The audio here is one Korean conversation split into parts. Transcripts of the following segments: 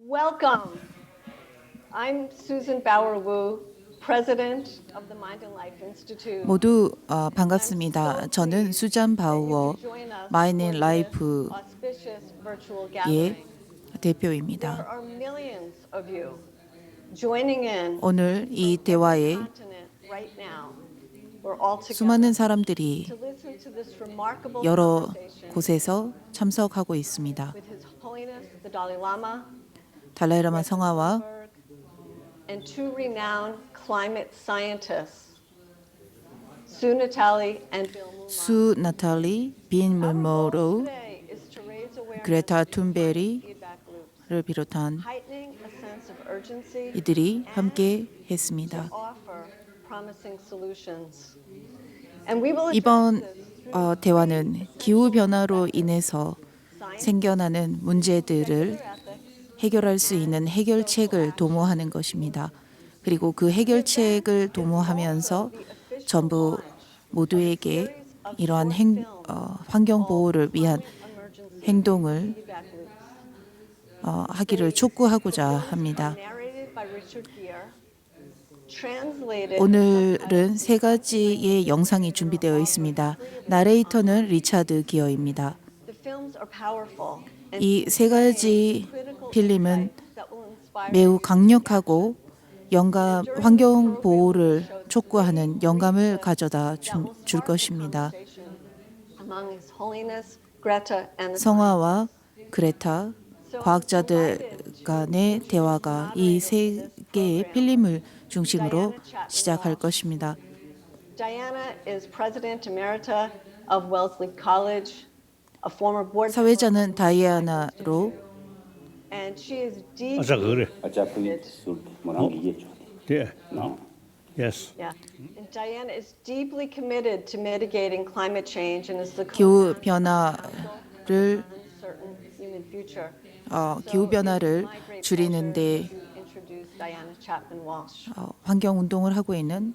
Welcome. I'm Susan Bauer-Wu, President of the Mind and Life Institute. 모두 반갑습니다. 저는 수잔 바우어 마인 앤 라이프의 Auspicious virtual gathering. There 대표입니다. are millions of you joining in 오늘 이 대화에 continent right now. We're all together 수많은 사람들이 to listen to this remarkable 여러 conversation 곳에서 참석하고 있습니다. with His Holiness the Dalai Lama, 달라이라마 성하와 and two renowned climate scientists, Sue Natali and Bill Mulmont. 수 나탈리, 빈 물모로, Today is to raise awareness 그레타 of 툰베리를 feedback loops, 비롯한 heightening a sense of urgency 이들이 함께 to 했습니다. offer promising solutions. And we will 이번 address this through 대화는 기후 변화로 인해서 science, 생겨나는 문제들을 ethics, 해결할 수 있는 해결책을 도모하는 것입니다. 그리고 그 해결책을 도모하면서 전부 모두에게 이러한 환경 보호를 위한 emergency 행동을 feedback loops. 하기를 촉구하고자 합니다. Narrated by Richard Gere, translated 오늘은 세 가지의 영상이 준비되어 있습니다. 나레이터는 리차드 기어입니다. The films are powerful and 이 세 가지 critical 필름은 insights that will inspire 매우 강력하고 환경 보호를 촉구하는 영감을 가져다 줄 것입니다. among His Holiness Greta and the 성화와 그레타 과학자들 간의 대화가 이 세 개의 필름을 중심으로 시작할 것입니다. Diana is President Emerita of Wellesley College, a former board member, 사회자는 다이아나로 and she is deep. 아까 그래. Achapulit sul monangiyecho. Yeah. No. Yes. Yeah, and Diana is deeply committed to mitigating climate change and is the 기후 co-founder 변화를 of Uncertain Human Future. 기후 변화를 My great 줄이는데 pleasure to introduce Diana Chapman Walsh. 환경 운동을 하고 있는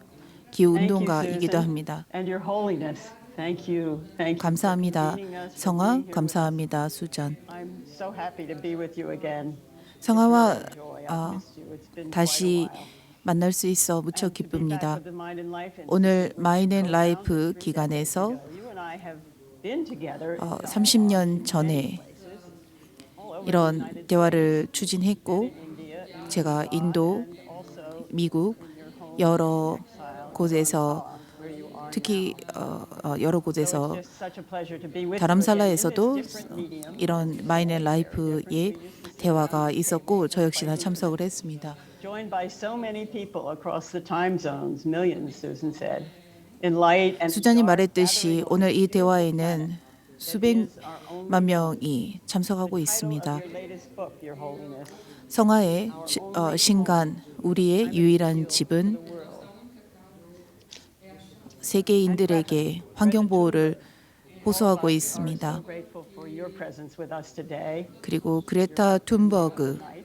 기후 Thank you, 운동가이기도 Susan, 합니다. And Your Holiness, thank you. Thank you. for 감사합니다. convening us, for 성화 being here with us. 감사합니다. 수잔. I'm so happy to be with you again. 성화와 It's a joy. I've missed you. It's been quite a 다시 while. 만날 수 있어 무척 And to be back 기쁩니다. with the Mind and Life Institute, 오늘 which 마인 앤 you 라이프 co-founded 3 기관에서 decades ago. You and I have been together in 30년 dialogue in 전에 many places, all over the 이런 United 대화를 States, 추진했고 in India, in 제가 Nepal, 인도, and also 미국 in your home 여러 in exile, 곳에서 where you are 특히 now. 여러 So 곳에서 it's just such a pleasure to be with you again in 다람살라에서도 this different medium. 이런 마인 앤 라이프의 대화가 있었고 저 역시나 참석을 했습니다. Joined by so many people across the time zones, millions, Susan said. In light and 수잔이 dark, 말했듯이 gathering 오늘 이 over the 대화에는 planet. 수백만 명이 참석하고 있습니다. Title of your latest book, Your Holiness, 성화의 신간 우리의 유일한 집은 세계인들에게 환경 보호를 호소하고 are 있습니다. so grateful for your presence with us today. 그리고 그레타 툰버그가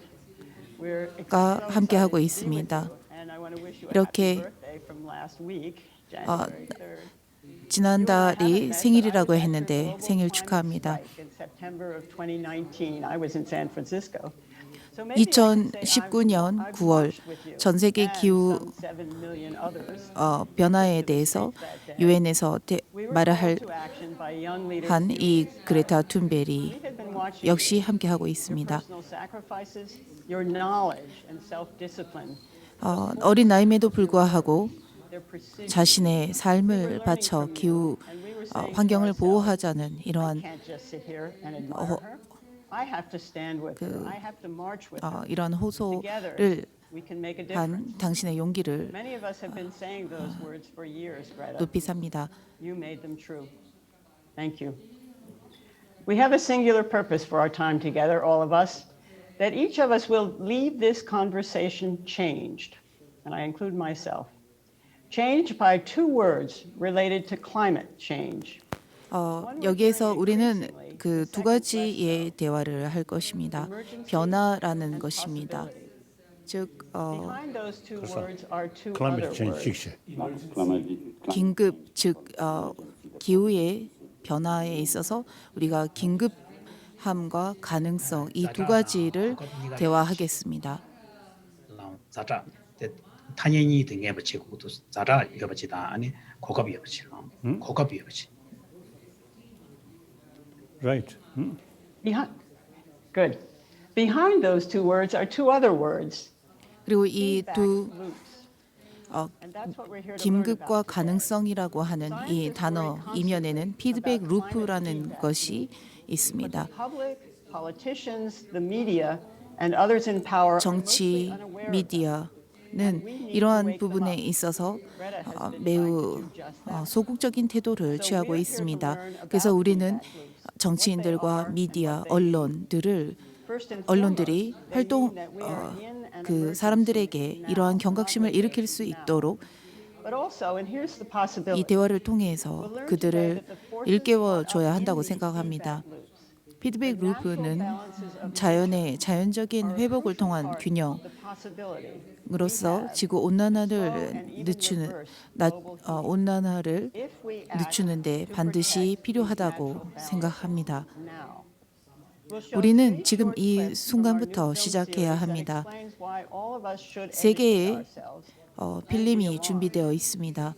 We're so 함께하고 excited to be 있습니다. with you, and I want to wish you a 이렇게, happy birthday from last week, January 3rd. 지난달이 생일이라고 했는데 생일 축하합니다. In September of 2019, I was in San Francisco. So maybe I can say 2019년 I've 9월 watched with you 전 세계 and 기후 some 7 million others. 변화에 대해서 유엔에서 We were 말을 called to action by young leaders 한 이 그레타 툰베리 We had been watching 역시 you. 함께하고 Your 있습니다. personal sacrifices, your knowledge and self-discipline, 어린 나이임에도 불구하고 their precision. 자신의 삶을 바쳐 기후 And we were saying to 환경을 ourselves, 보호하자는 I 이러한 can't just sit here and admire her. I have to stand with her. I have to march with her. 이런 Together, 호소를 we can make a 한 difference. 당신의 용기를 Many of us have been saying those words for years, Greta. 높이 삽니다. You made them true. Thank you. We have a singular purpose for our time together, all of us, that each of us will leave this conversation changed, and I include myself. Changed by 2 words related to climate change. 여기에서 우리는 그 2가지의 대화를 할 것입니다. 변화라는 것입니다. 즉 Behind those 2 words are 2 Climate other change words. fixture. 긴급 즉 기후의 변화에 있어서 우리가 긴급한 함과 가능성 이 두 가지를 대화하겠습니다. 자자 탄연이 등에 붙이고 또 자자 이거 붙이다 아니 고급 이거 붙이 고급 이거 붙이 Right. Behind, good. Behind those two words are two other words. 그리고 이 두 Loops. 어, And that's what we're here to learn 김극과 about. 가능성이라고 하는 이 단어 이면에는 피드백 루프라는 것이 있습니다. The public, politicians, the media, and others in power are 정치, mostly unaware of 미디어는 이러한 부분에 있어서 매우 소극적인 태도를 취하고 있습니다. 그래서 우리는 정치인들과 미디어, 언론들이 활동 그 사람들에게 이러한 경각심을 일으킬 수 있도록 But also, and here's the possibility. 이 대화를 통해서 그들을 일깨워 줘야 한다고 생각합니다. 피드백 루프는 자연의 자연적인 회복을 통한 균형으로서 지구 온난화를 늦추는데 반드시 필요하다고 생각합니다. 우리는 지금 이 순간부터 시작해야 합니다. 세계에 필름이 준비되어 있습니다.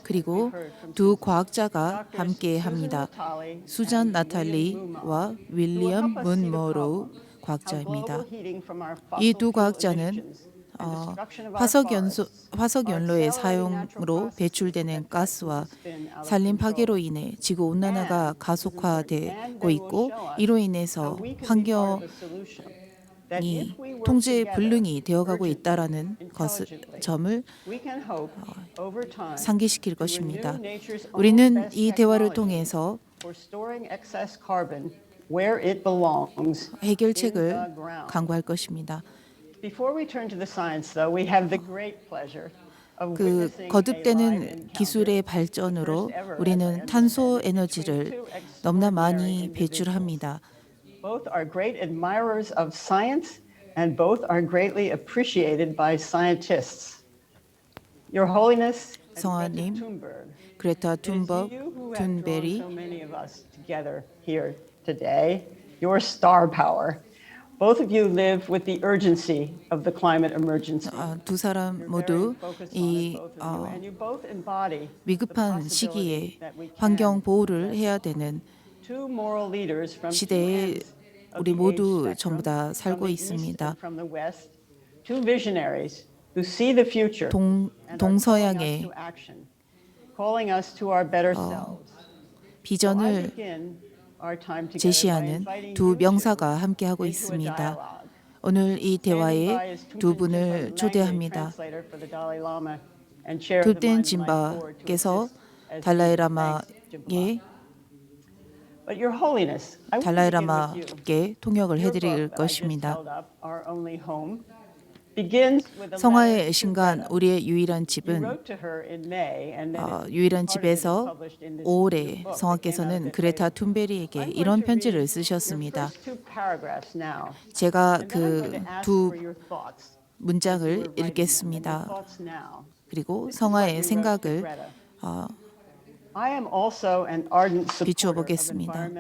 그리고 두 과학자가 함께 합니다. 수잔 나탈리와 윌리엄 문머로우 과학자입니다. 이 두 과학자는 화석연료의 사용으로 배출되는 가스와 산림 파괴로 인해 지구 온난화가 가속화되고 있고 이로 인해서 환경이 통제 불능이 되어가고 있다라는 점을 상기시킬 것입니다. 우리는 이 대화를 통해서 해결책을 강구할 것입니다. 그 거듭되는 기술의 발전으로 우리는 탄소 에너지를 너무나 많이 배출합니다. Both are great admirers of science and both are greatly appreciated by scientists. Your Holiness and 성아님, Greta Thunberg, 그레타 it is you who have drawn 툰베리, so many of us together here today. Your star power. Both of you live with the urgency of the climate emergency. 두 사람 모두 이 위급한 시기에 환경 보호를 해야 되는 시대에 우리 모두 전부 다 살고 있습니다. 동서양의 비전을 제시하는 두 명사가 함께하고 있습니다. 오늘 이 대화에 두 분을 초대합니다. 둘된 진바께서 달라이라마께 통역을 해드릴 것입니다. 성화의 신간 우리의 유일한 집은 유일한 집에서 5월에 성화께서는 그레타 툰베리에게 이런 편지를 쓰셨습니다. 제가 그 두 문장을 읽겠습니다. 그리고 성화의 생각을 비추어 보겠습니다.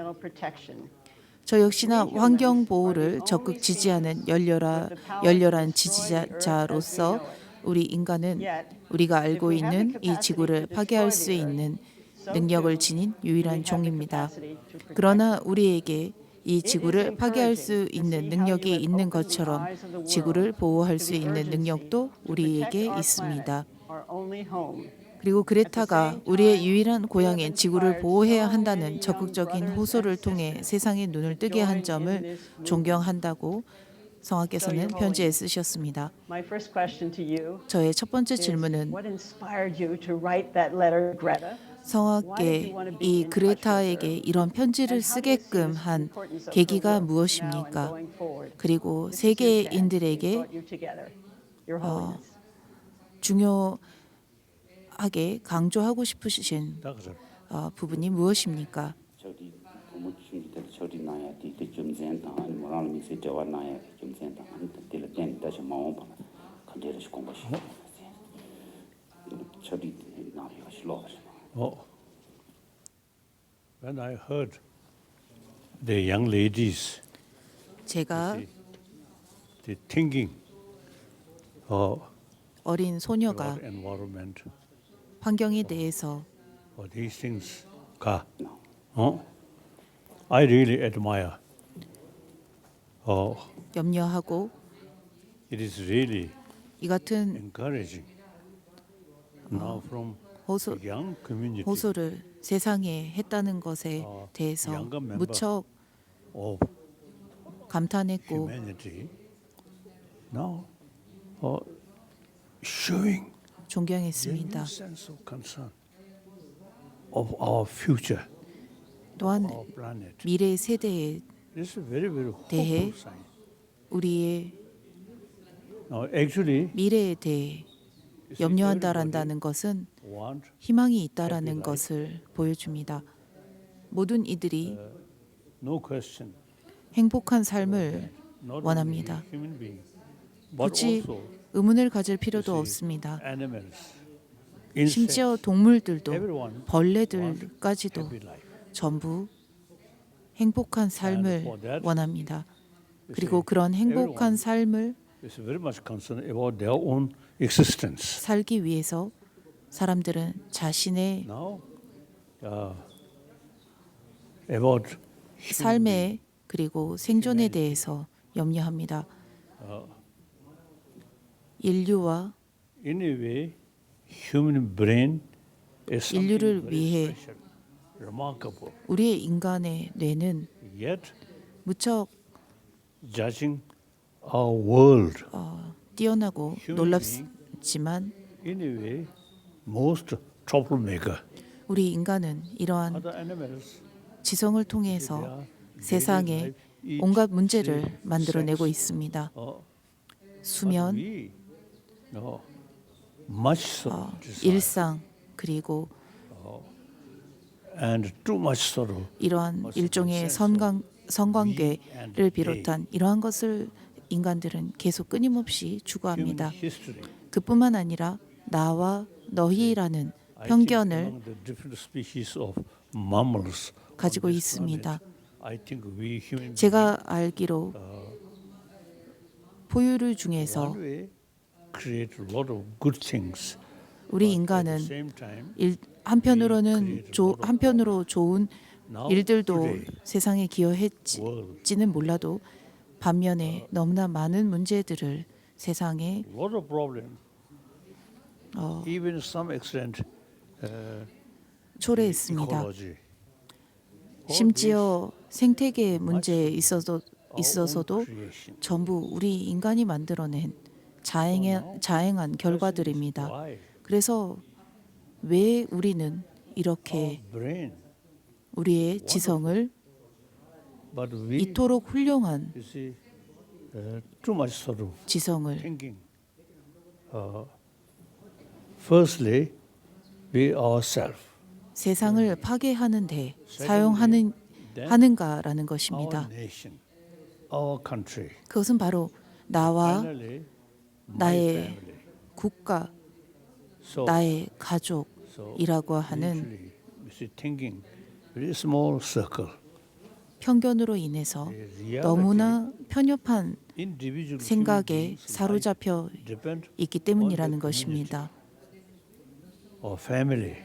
저 역시나 환경 보호를 적극 지지하는 열렬한 지지자로서 우리 인간은 우리가 알고 있는 이 지구를 파괴할 수 있는 능력을 지닌 유일한 종입니다. 그러나 우리에게 이 지구를 파괴할 수 있는 능력이 있는 것처럼 지구를 보호할 수 있는 능력도 우리에게 있습니다. 그리고 그레타가 우리의 유일한 고향인 지구를 보호해야 한다는 적극적인 호소를 통해 세상의 눈을 뜨게 한 점을 존경한다고 성화께서는 편지에 쓰셨습니다. 저의 첫 번째 질문은 성화께 이 그레타에게 이런 편지를 쓰게끔 한 계기가 무엇입니까? 그리고 세계인들에게 중요하게 강조하고 싶으신 부분이 무엇입니까? 저리 부모님들 저리 나야 뒤에 좀 젠다 아니 뭐라는 미세 저와 나야 좀 젠다 아니 때를 땐 다시 마음 봐 간절히 공부시 저리 나야 싫어 Oh, when I heard the young ladies, 제가 the thinking 어린 소녀가 about environment 환경에 대해서 or these things, I really admire. 염려하고 It is really 이 같은 encouraging. Now from 호소, the young community 호소를 세상에 했다는 것에 대해서 younger member 무척 of 감탄했고 humanity, now showing 존경했습니다. genuine sense of concern of our future, 또한 our planet. 미래 세대에 This is very, very 대해 hopeful sign. 우리의 Now, actually, 미래에 대해 염려한다란다는 것은 want 희망이 있다라는 것을 보여줍니다. 모든 이들이 no question, 행복한 삶을 not 원합니다. only human being, but 굳이 also 의문을 가질 필요도 없습니다. animals, 심지어 insects, 동물들도 everyone 벌레들까지도 happy life. 전부 행복한 삶을 원합니다. 그리고 그런 행복한 삶을 Is very much concerned about their own existence. 살기 위해서 사람들은 자신의 Now, about 삶에 그리고 생존에 대해서 염려합니다. 인류와 in a way, human brain is something 인류를 very 위해 special, remarkable. 우리의 인간의 뇌는 Yet, 무척 judging our world 뛰어나고 놀랍지만 in a way, most troublemaker. 우리 인간은 이러한 Other animals, 지성을 통해서 세상에 온갖 문제를 만들어내고 있습니다. 수면, we no much so desire 일상, 그리고 and too much sorrow. 이러한 일종의 성관계를 비롯한 이러한 것을 인간들은 계속 끊임없이 추구합니다. Human history. 그뿐만 아니라 나와 너희라는 I think 편견을 among the different species of mammals 가지고 on this 있습니다. planet, I think we human 제가 알기로 포유류 beings, 중에서 one way, create a lot of good things. 우리 At the 인간은 same time, 한편으로 좋은 now 일들도 today, 세상에 기여했지는 몰라도 반면에 너무나 많은 문제들을 세상에 a lot of problems, even some extent, 초래했습니다. ecology. 심지어 생태계 문제에 our 있어서도 own creation. 전부 우리 인간이 만들어낸 자행한 결과들입니다. Why? 그래서 왜 우리는 이렇게 Our brain, 우리의 지성을 but we, 이토록 훌륭한 you see, too much sorrow. 지성을 Thinking. Firstly, we ourselves, 세상을 파괴하는데 하는가라는 our 것입니다. nation, our country. 그것은 바로 나와 Finally, my 나의 family. 국가, So, 나의 가족이라고 하는 usually, you see, thinking very small circle. 편견으로 인해서 The reality, 너무나 편협한 individual human 생각에 beings' 사로잡혀 life depend 있기 on 때문이라는 their 것입니다. community or family.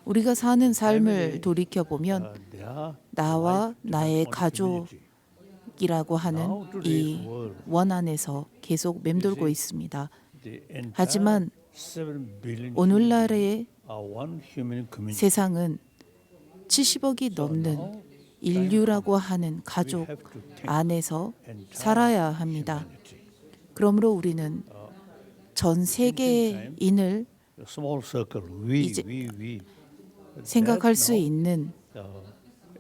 우리가 사는 삶을 돌이켜 보면 Their 나와 life 나의 depend on community. 가족이라고 하는 이 원 안에서 계속 맴돌고 있습니다. The entire 하지만 7 billion 오늘날의 are one human community. 세상은 70억이 넘는 인류라고 하는 가족 We have to think 안에서 entire 살아야 합니다. humanity. 그러므로 우리는 전 세계인을 A small circle. 이제 we. 생각할 수 있는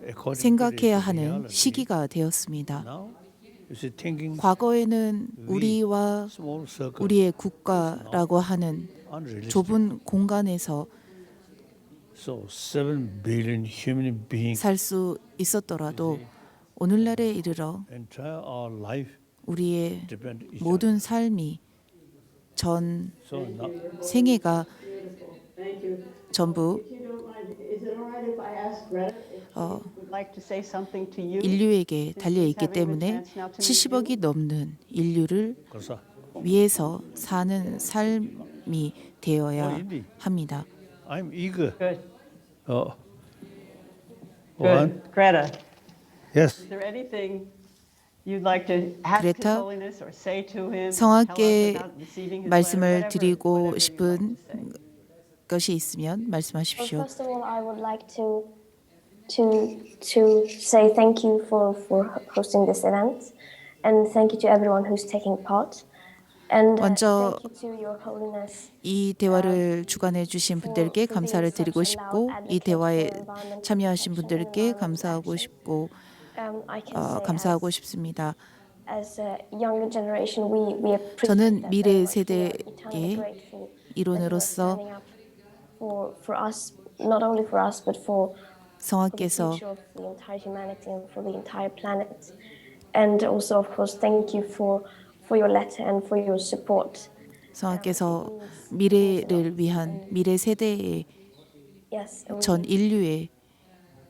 According 생각해야 to 하는 reality, 시기가 되었습니다. now, you see, thinking 과거에는 우리와 small circle, 우리의 국가라고 하는 unrealistic. 좁은 공간에서 So 7 billion human beings, 살 수 있었더라도 오늘날에 이르러 entire our life 우리의 depend each other. 모든 삶이 전 So now, 생애가 전부 would like to say something to you. 인류에게 달려 있기 때문에 70억이 넘는 인류를 그래서 위해서 사는 삶이 되어야 합니다. I'm eager. Good. One. Good. Greta, Yes. is there anything you'd like to ask His 그레타, Holiness or say to him? 성악께 tell us about receiving his 말씀을 letter, 드리고 whatever you 싶은 want to say. 것이 있으면 Well, 말씀하십시오. first of all, I would like to say thank you for hosting this event, and thank you to everyone who's taking part. And 먼저 thank you to Your Holiness. 이 대화를 주관해 주신 분들께 감사를 드리고 싶고 이 대화에 참여하신 분들께 감사하고 싶고 I can say 감사하고 싶습니다. as a younger generation, we appreciate 저는 that 미래 very much. We are 세대의 eternally grateful that you are 일원으로서 standing up for us, not only for us, but for the 성악께서 future of the entire humanity and for the entire planet. And also, of course, thank you for your letter and for your support. 성악께서 미래를 위한 미래 세대의 Yes, 전 인류의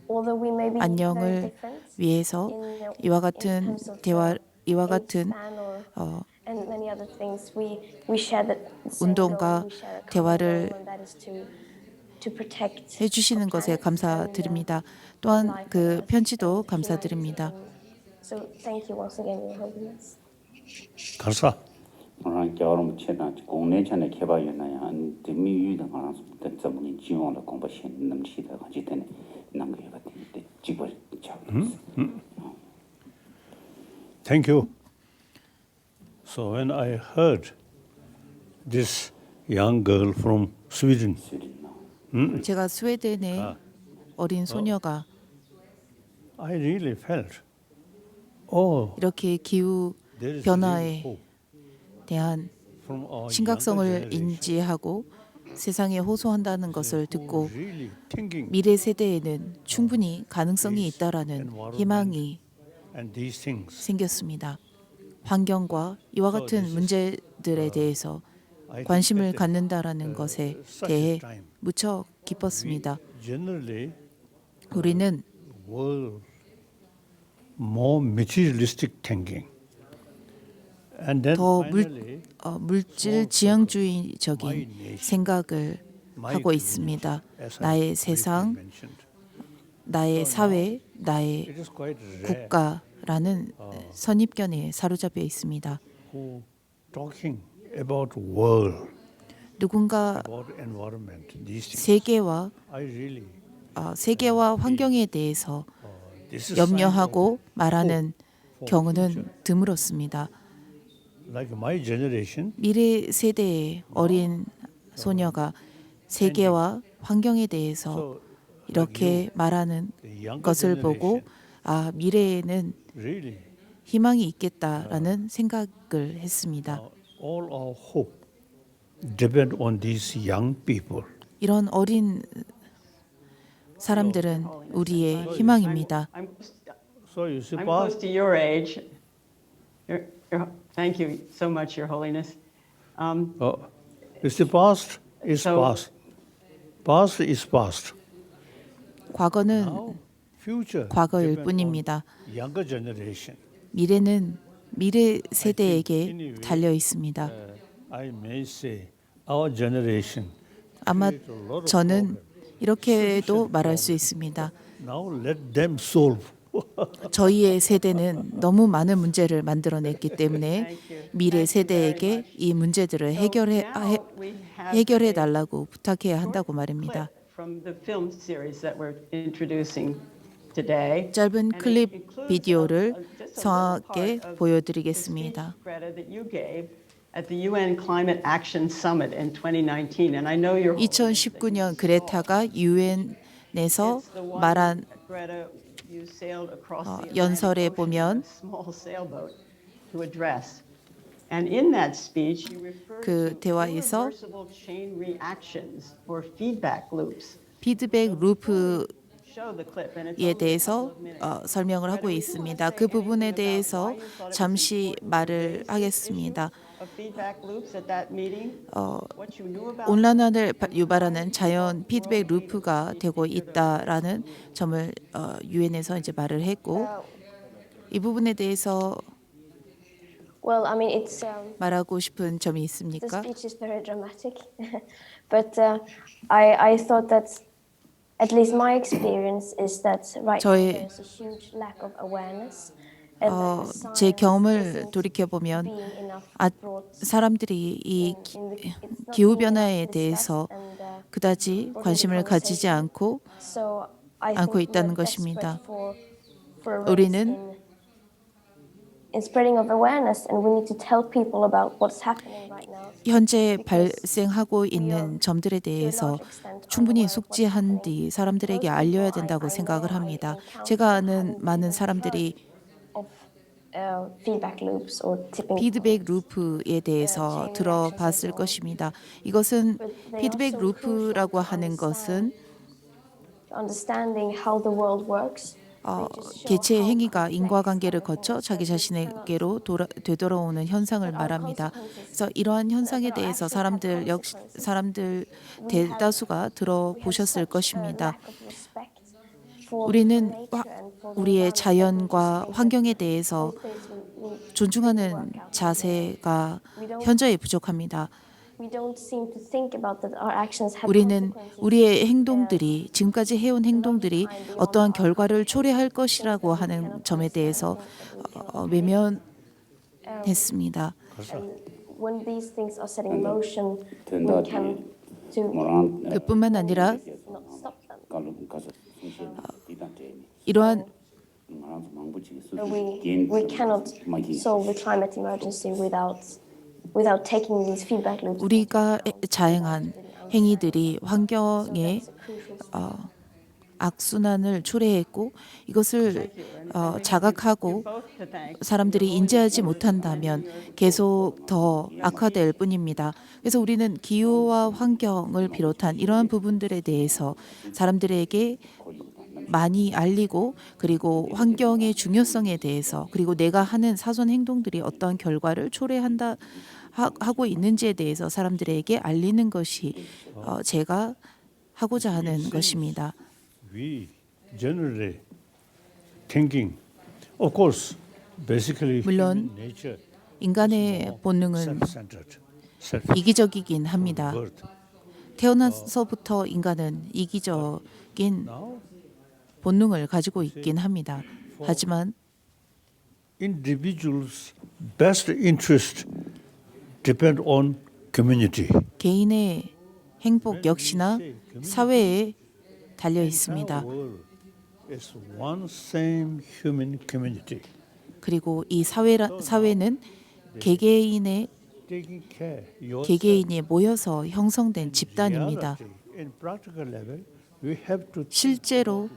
although we may be very 안녕을 different 위해서 in 이와 in 같은 terms of 대화 이와 age 같은 span or 어, and many other things, we share the same 운동과 goal, we share a common 대화를 goal, and that is to protect 해주시는 our 것에 planet 감사드립니다. and, 또한 life 그 on Earth 편지도 and 감사드립니다. humanity. So thank you once again, Your Holiness. 감사. 오늘 겨울은 체다 공내 전에 개발이나야 한 대미유다 가서 때문에 지원을 공부시 넘치다 같이 되네 남게 같은데 집을 잡았어. Thank you. So when I heard this young girl from Sweden, 제가 스웨덴의 어린 소녀가 I really felt, oh, 이렇게 기후 there is 변화에 real hope 대한 from our 심각성을 younger generation 인지하고 세상에 호소한다는 것을 듣고 really thinking 미래 세대에는 충분히 가능성이 있다라는 희망이 and these things. 생겼습니다. 환경과 이와 같은 문제들에 대해서 I 관심을 think that 갖는다라는 것에 대해 무척 기뻤습니다. generally 우리는 were more materialistic thinking. And then 더 finally, 물질 지향주의적인 생각을 하고 있습니다. 나의 세상, 나의 사회, 나의 it is quite rare 국가라는 선입견에 사로잡혀 있습니다. who talking about world, 누군가 about environment, these things. 세계와 I really 세계와 환경에 대해서 this is sign 염려하고 of 말하는 for 경우는 future. 드물었습니다. Like my generation, 미래 세대의 어린 소녀가 세계와 환경에 대해서 so 이렇게 말하는 the younger 것을 보고 generation 미래에는 really 희망이 있겠다라는 생각을 했습니다. all our hope depend on these young people. 이런 어린 사람들은 우리의 희망입니다. So you see, I'm past, close to your age. Thank you so much, Your Holiness. you see, past is So- past. Past is past. 과거는 Now, future 과거일 depend 뿐입니다. on younger generation. 미래는 미래 세대에게 달려 있습니다. I may say our generation. 아마 create a lot of 저는 problem. 이렇게도 말할 수 있습니다. Now let them solve. 저희의 세대는 너무 많은 문제를 만들어냈기 때문에 미래 세대에게 이 문제들을 해결해 달라고 부탁해야 한다고 말입니다. From the film series that we're introducing today. 짧은 And it 클립 includes 비디오를 just a little 성악께 part of the 보여드리겠습니다. speech, Greta, that you gave at the UN Climate Action Summit in 2019, and I know you're 2019년 그레타가 유엔에서 말한 Greta, you sailed across the Atlantic 연설에 Ocean 보면 in a small sailboat to address. And in that speech, you referred 그 to 대화에서 irreversible chain reactions or feedback loops. 피드백 루프에 Show the clip, and it's only a 대해서 couple of minutes. 설명을 하고 있습니다. 그 부분에 대해서 잠시 말을 하겠습니다. of feedback loops at that meeting? What you knew about 온난화를 유발하는 자연 피드백 루프가 되고 있다라는 점을 유엔에서 이제 말을 했고 이 부분에 대해서 Well, I mean, it's 말하고 싶은 점이 the 있습니까? speech is very dramatic, but I thought that at least my experience is that right now 저의 there's a huge lack of awareness, and that the 제 science 경험을 isn't 돌이켜 보면 being enough 아, brought 사람들이 이 it's not 기후 being enough 변화에 discussed 대해서 and, 그다지 brought into 관심을 가지지 conversation. 않고 So I 않고 think 있다는 we're 것입니다. desperate for a raise 우리는 in spreading of awareness, and we need to tell people about what's happening right now. 현재 발생하고 있는 점들에 대해서 충분히 숙지한 뒤 사람들에게 알려야 된다고 생각을 합니다. 제가 아는 많은 사람들이 Of feedback loops or tipping 피드백 points. 루프에 대해서 들어봤을 것입니다. 이것은 피드백 루프라고 하는 것은 Understanding how the world works. 개체의 행위가 인과관계를 거쳐 자기 자신에게로 되돌아오는 현상을 말합니다. 그래서 이러한 현상에 대해서 사람들 대다수가 들어보셨을 것입니다. 우리는 우리의 자연과 환경에 대해서 존중하는 자세가 현저히 부족합니다. 우리는 우리의 행동들이 지금까지 해온 행동들이 어떠한 결과를 초래할 것이라고 하는 점에 대해서 외면했습니다. When these things are set in motion, we can to 그뿐만 아니라 not stop them. 이러한 We cannot solve the climate emergency without taking these feedback loops. 우리가 자행한 행위들이 환경에 악순환을 초래했고 이것을 자각하고 사람들이 인지하지 못한다면 계속 더 악화될 뿐입니다. 그래서 우리는 기후와 환경을 비롯한 이러한 부분들에 대해서 사람들에게 많이 알리고 그리고 환경의 중요성에 대해서 그리고 내가 하는 사소한 행동들이 어떠한 결과를 초래한다 하고 있는지에 대해서 사람들에게 알리는 것이 제가 하고자 하는 것입니다. We generally thinking, of course, basically 물론 human nature 인간의 본능은 self-centered, self 이기적이긴 합니다. birth. 태어나서부터 인간은 이기적인 Now, 본능을 가지고 있긴 합니다. 하지만 individuals' best interest depend on community. 개인의 행복 역시나 사회에 달려 있습니다. Our world is one same human community. 그리고 이 사회는 개개인의 Taking care yourself. 개개인이 모여서 형성된 집단입니다. In practical level, we have to 실제로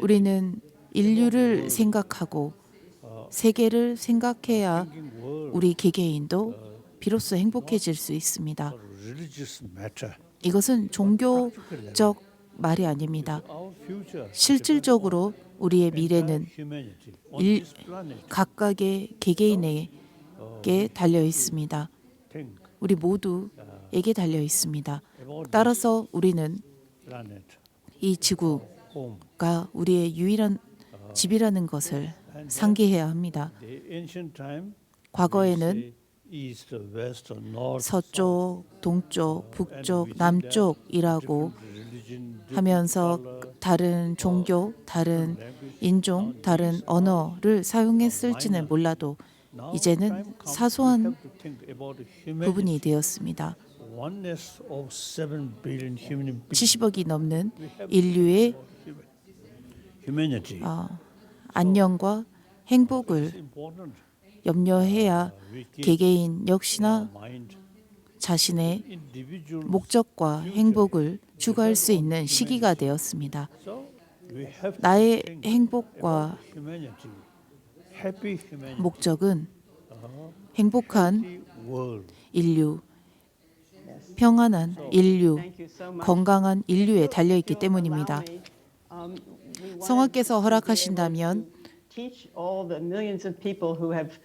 우리는 인류를 생각하고 세계를 생각해야 우리 개개인도 비로소 행복해질 수 있습니다. religious matter. 이것은 종교적 말이 아닙니다. Our future 실질적으로 우리의 미래는 humanity on this planet. 각각의 개개인에게 달려 있습니다. Think 우리 모두에게 달려 있습니다. 따라서 우리는 planet, 이 지구가 home. 우리의 유일한 집이라는 것을 상기해야 합니다. The ancient time, 과거에는 say east, west, north, 서쪽, 동쪽, 북쪽, 남쪽이라고 religion, 하면서 다른 종교, 다른 인종, 다른 언어를 사용했을지는 몰라도 이제는 사소한 부분이 되었습니다. oneness of 7 billion human beings. 70억이 넘는 인류의 Humanity. 안녕과 행복을 Important. 염려해야 개개인 역시나 Mind, 자신의 individual. 목적과 행복을 추구할 수 있는 시기가 되었습니다. So we have to 나의 think 행복과 humanity, happy humanity, 목적은 행복한 happy world. 인류, 평안한 인류, Thank you so much. 건강한 인류에 달려 있기 때문입니다. We wanted 성화께서 to be able 허락하신다면 to teach all the millions of people who have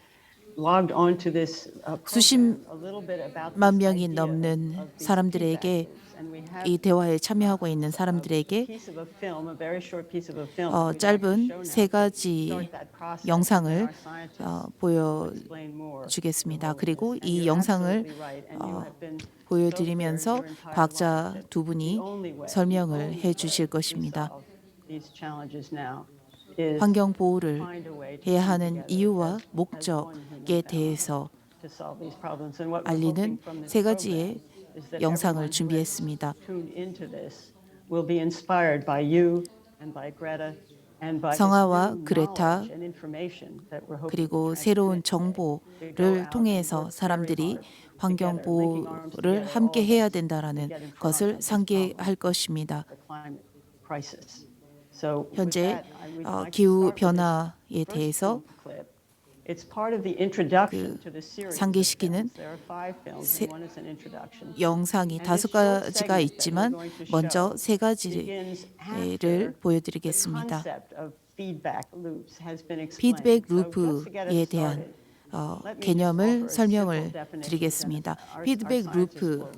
logged onto this 수십만 program a little bit about this 명이 idea 넘는 of these 사람들에게 feedback loops. And we have 이 대화에 참여하고 있는 a 사람들에게 piece of a film, a very short piece of a film that we'd like to 짧은 show now 세 to 가지 start that process. 영상을 And then our scientists will explain more 보여주겠습니다. of 그리고 this. And 이 you're 영상을 absolutely right. And you have been 보여드리면서 so clear your entire 과학자 life that 두 분이 the only way 설명을 we 해주실 것입니다. solve these challenges now is 환경 보호를 find a way to 해야 come 하는 together 이유와 as one 목적에 human 대해서 to solve these problems. And what we're 알리는 hoping from this 세 program 가지의 is that 영상을 everyone who has 준비했습니다. tuned into this will be inspired by you and by Greta and by this 성아와 new 그레타 knowledge and information that we're hoping 그리고 to 새로운 transmit. 정보를 통해서 사람들이 환경 보호를 함께 해야 된다라는 것을 상기할 것입니다. The climate crisis. So with 현재 that, we'd like to 기후 start with this 변화에 first 대해서 film clip. It's part of the introduction to the series of 상기시키는 films. There are 5 films and one is an introduction. 영상이 And 다섯 this short 가지가 segment that 있지만 we're going to 먼저 show 세 begins 가지를 after 보여드리겠습니다. the concept of feedback loops has been explained. 피드백 So just to get us 루프에 대한 started, let me just 개념을 offer a 설명을 simple definition, 드리겠습니다. and our 피드백 scientists 루프 will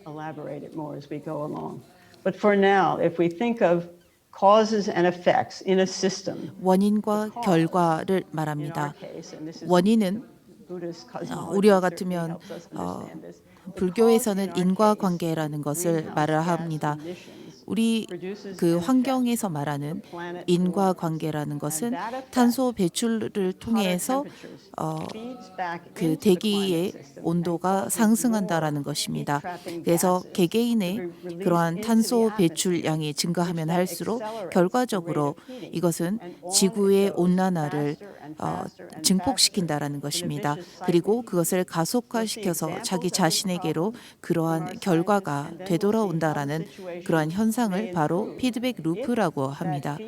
elaborate it more as we go along. But for now, if we think of causes and effects in a system, 원인과 결과를 in our 말합니다. case, and this is 원인은 Buddhist cosmology 우리와 certainly 같으면 helps us understand this. The 불교에서는 cause in our 인과관계라는 case, 것을 greenhouse 말을 gas 합니다. emissions 우리 produces 그 an 환경에서 effect. 말하는 The planet 인과관계라는 warms. 것은 And that effect, 탄소 배출을 hotter 통해서 temperatures, 어, feeds back 그 into the 대기의 climate system and 온도가 causes 상승한다라는 more 것입니다. heat-trapping 그래서 gases to 개개인의 be released 그러한 into 탄소 the 배출량이 atmosphere, 증가하면 which then 할수록 accelerates 결과적으로 the rate of heating. 이것은 And on 지구의 it goes 온난화를 faster and faster and 증폭시킨다라는 faster in a 것입니다. vicious cycle. 그리고 그것을 가속화시켜서 자기 자신에게로 그러한 결과가 되돌아온다라는 그러한 현상을 바로 피드백 루프라고 합니다.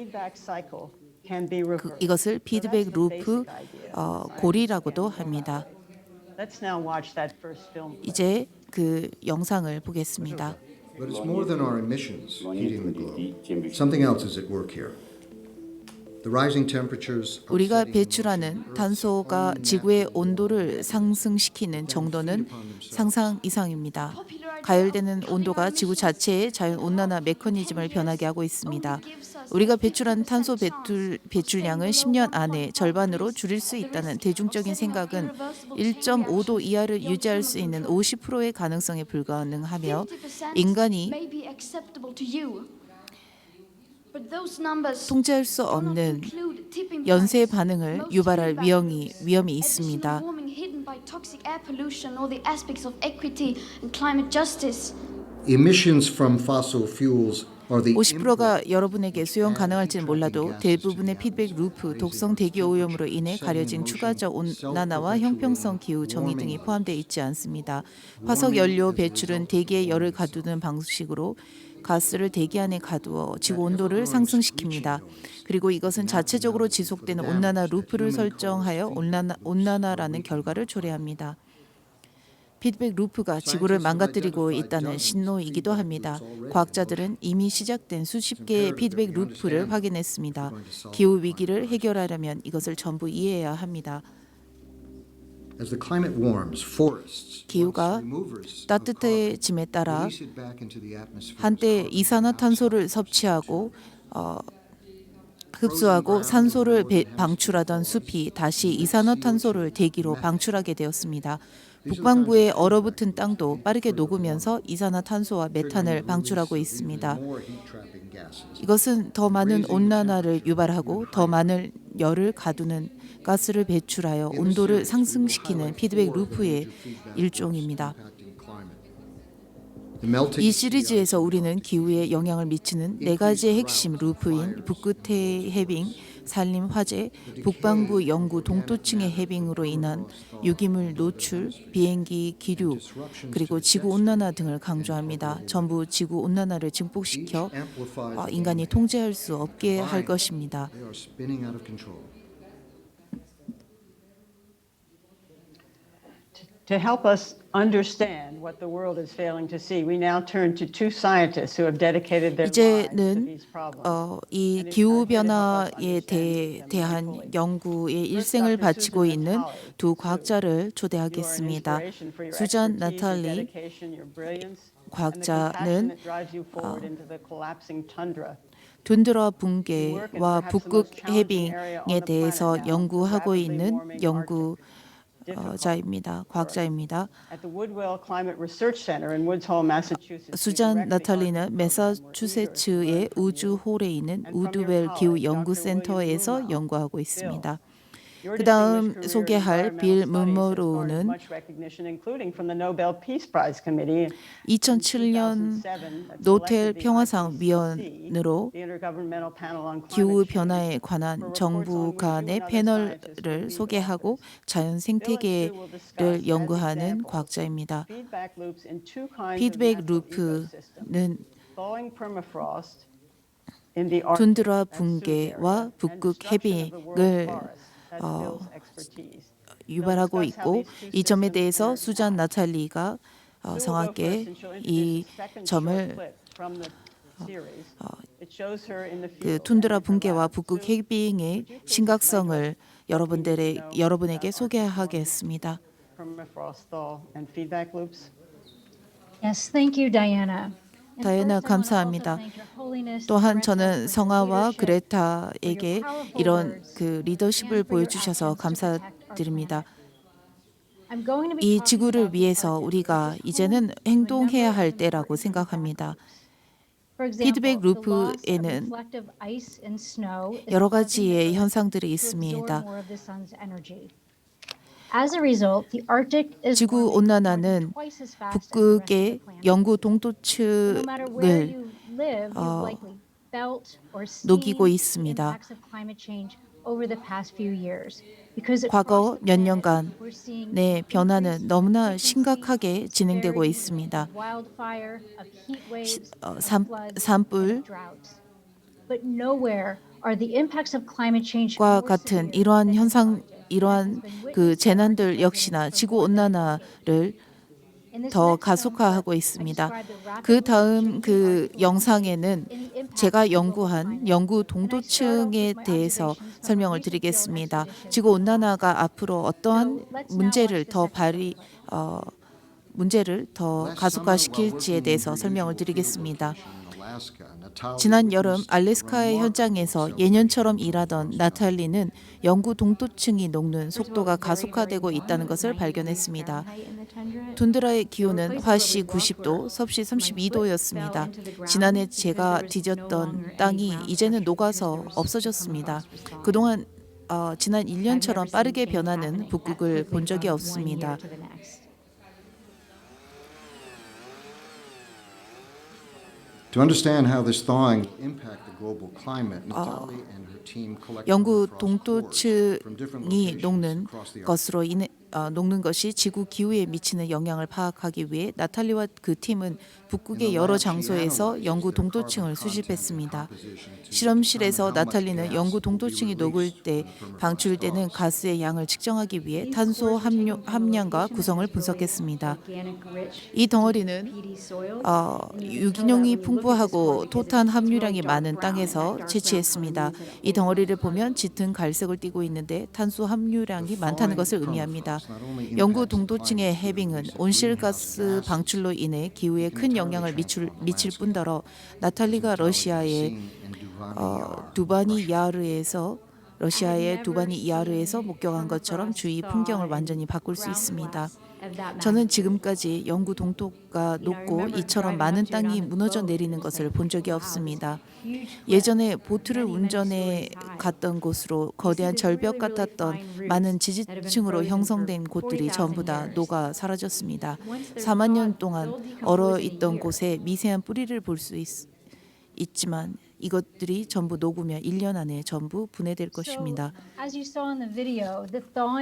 이것을 피드백 루프 고리라고도 합니다. 이제 그 영상을 보겠습니다. But it's more than our emissions heating the globe. Something else is at work here. The rising temperatures are 우리가 setting in 배출하는 motion 탄소가 지구의 온도를 상승시키는 정도는 상상 이상입니다. 가열되는 온도가 지구 자체의 자연 온난화 메커니즘을 변하게 하고 있습니다. 우리가 배출한 탄소 배출량을 10년 안에 절반으로 줄일 수 있다는 대중적인 생각은 1.5도 이하를 유지할 수 있는 50%의 가능성에 불가능하며 인간이 통제할 수 없는 연쇄 반응을 유발할 위험이 있습니다. Emissions from fossil fuels are the 50%가 여러분에게 수용 가능할지는 몰라도 대부분의 피드백 루프, 독성 대기 오염으로 인해 가려진 추가적 온난화와 형평성 기후 정의 등이 포함되어 있지 않습니다. 화석 연료 배출은 대기에 열을 가두는 방식으로 가스를 대기 안에 가두어 지구 온도를 상승시킵니다. 그리고 이것은 자체적으로 지속되는 온난화 루프를 설정하여 온난화라는 결과를 초래합니다. 피드백 루프가 지구를 망가뜨리고 있다는 신호이기도 합니다. 과학자들은 이미 시작된 수십 개의 피드백 루프를 확인했습니다. 기후 위기를 해결하려면 이것을 전부 이해해야 합니다. As the climate warms, forests, 기후가 once removers of 따뜻해짐에 따라 release it back into the atmosphere as 한때 carbon 이산화탄소를 섭취하고 흡수하고 산소를 방출하던 숲이 다시 이산화탄소를 대기로 방출하게 되었습니다. 북반구의 얼어붙은 땅도 빠르게 녹으면서 이산화탄소와 메탄을 방출하고 있습니다. more heat-trapping gases. 이것은 더 많은 온난화를 유발하고 더 많은 열을 가두는 가스를 배출하여 온도를 상승시키는 피드백 루프의 일종입니다. The melting 이 시리즈에서 우리는 기후에 영향을 미치는 네 가지의 핵심 루프인 북극해 해빙, 산림 화재, 북반구 영구 동토층의 해빙으로 인한 유기물 노출, 비행기 기류, 그리고 지구 온난화 등을 강조합니다. 전부 지구 온난화를 증폭시켜 인간이 통제할 수 없게 할 것입니다. they are spinning out of control. To help us understand what the world is failing to see, we now turn to two scientists who have dedicated their lives to 이제는 these problems. 이 기후 변화에 대한 연구에 일생을 바치고 있는 두 과학자를 초대하겠습니다. 수잔 나탈리 과학자는 툰드라 붕괴와 북극 해빙에 대해서 연구하고 있는 과학자입니다. 수잔 나탈리는 매사추세츠의 우주홀에 있는 우드웰 기후 연구센터에서 연구하고 있습니다. 그 다음 소개할 빌 문머로우는 2007년 노벨 평화상 위원으로 기후 변화에 관한 정부 간의 패널을 소개하고 자연 생태계를 연구하는 과학자입니다. 피드백 루프는 툰드라 붕괴와 북극 해빙을 유발하고 있고 이 점에 대해서 수잔 나탈리가 성하게 이 점을 그 툰드라 붕괴와 북극 해빙의 심각성을 여러분에게 소개하겠습니다. Yes, thank you, Diana. 다이애나 감사합니다. 또한 저는 성아와 그레타에게 이런 그 리더십을 보여주셔서 감사드립니다. 이 지구를 위해서 우리가 이제는 행동해야 할 때라고 생각합니다. 피드백 루프에는 여러 가지의 현상들이 있습니다. 지구 온난화는 북극의 영구 동토층을 녹이고 있습니다. 과거 몇 년간의 변화는 너무나 심각하게 진행되고 있습니다. 산불과 같은 이러한 그 재난들 역시나 지구 온난화를 더 가속화하고 있습니다. 그 다음 그 영상에는 제가 연구한 영구 동토층에 대해서 설명을 드리겠습니다. 지구 온난화가 앞으로 어떠한 문제를 더 가속화시킬지에 대해서 설명을 드리겠습니다. 지난 여름 알래스카의 현장에서 예년처럼 일하던 나탈리는 영구 동토층이 녹는 속도가 가속화되고 있다는 것을 발견했습니다. 툰드라의 기온은 화씨 90도, 섭씨 32도였습니다. 지난해 제가 뒤졌던 땅이 이제는 녹아서 없어졌습니다. 그동안 지난 1년처럼 빠르게 변하는 북극을 본 적이 없습니다. To understand how this thawing impact the global climate, Natalie and her team collected 영구 frost cores from different 동토층이 locations 녹는 것이 지구 기후에 미치는 영향을 파악하기 위해 나탈리와 그 팀은 북극의 여러 장소에서 영구 동토층을 수집했습니다. 실험실에서 나탈리는 영구 동토층이 녹을 때 방출되는 가스의 양을 측정하기 위해 탄소 함량과 구성을 분석했습니다. 이 덩어리는 유기농이 풍부하고 토탄 함유량이 많은 땅에서 채취했습니다. 이 덩어리를 보면 짙은 갈색을 띠고 있는데 탄소 함유량이 많다는 것을 의미합니다. 영구 동토층의 해빙은 온실가스 방출로 인해 기후에 큰 영향을 미칠 뿐더러 나탈리가 러시아의 두바니 야르에서 목격한 것처럼 주위 풍경을 완전히 바꿀 수 있습니다. 저는 지금까지 영구 동토가 녹고 이처럼 많은 땅이 무너져 내리는 것을 본 적이 없습니다. 예전에 보트를 운전해 갔던 곳으로 거대한 절벽 같았던 많은 지지층으로 형성된 곳들이 전부 다 녹아 사라졌습니다. 4만 년 동안 얼어있던 곳에 미세한 뿌리를 볼 수 있지만 이것들이 전부 녹으면 1년 안에 전부 분해될 것입니다.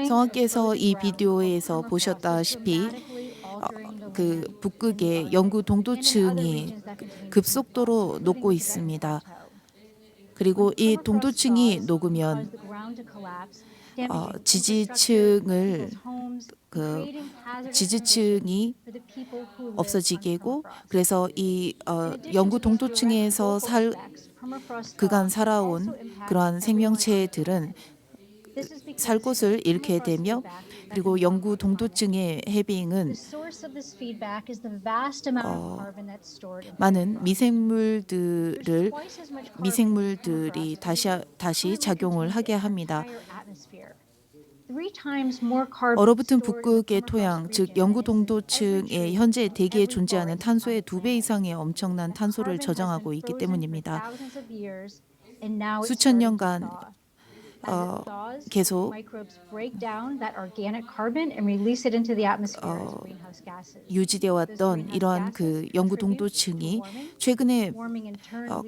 성악께서 이 비디오에서 보셨다시피 그 북극의 영구 동토층이 급속도로 녹고 있습니다. 그리고 이 동토층이 녹으면 지지층을 지지층이 없어지게고 그래서 이 영구 동토층에서 그간 살아온 그러한 생명체들은 살 곳을 잃게 되며 그리고 영구 동토층의 해빙은 많은 미생물들이 다시 작용을 하게 합니다. 얼어붙은 북극의 토양, 즉 영구 동토층의 현재 대기에 존재하는 탄소의 2배 이상의 엄청난 탄소를 저장하고 있기 때문입니다. 수천 년간 계속 유지되어 왔던 이러한 그 영구 동토층이 최근에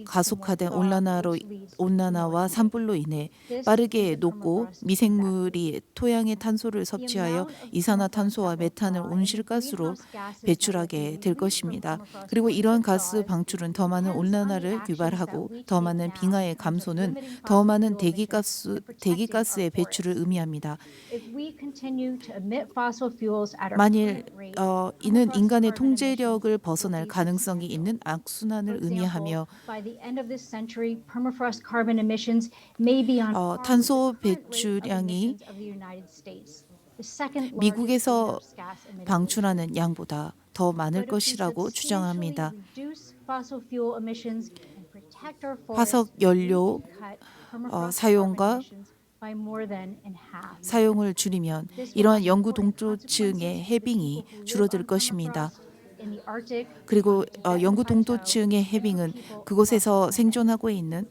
가속화된 온난화와 산불로 인해 빠르게 녹고 미생물이 토양의 탄소를 섭취하여 이산화탄소와 메탄을 온실가스로 배출하게 될 것입니다. 그리고 이러한 가스 방출은 더 많은 온난화를 유발하고 더 많은 빙하의 감소는 더 많은 대기가스의 배출을 의미합니다. 만일 이는 인간의 통제력을 벗어날 가능성이 있는 악순환을 의미하며 탄소 배출량이 미국에서 방출하는 양보다 더 많을 것이라고 추정합니다. 화석 연료 사용을 줄이면 이러한 영구 동토층의 해빙이 줄어들 것입니다. 그리고 영구 동토층의 해빙은 그곳에서 생존하고 있는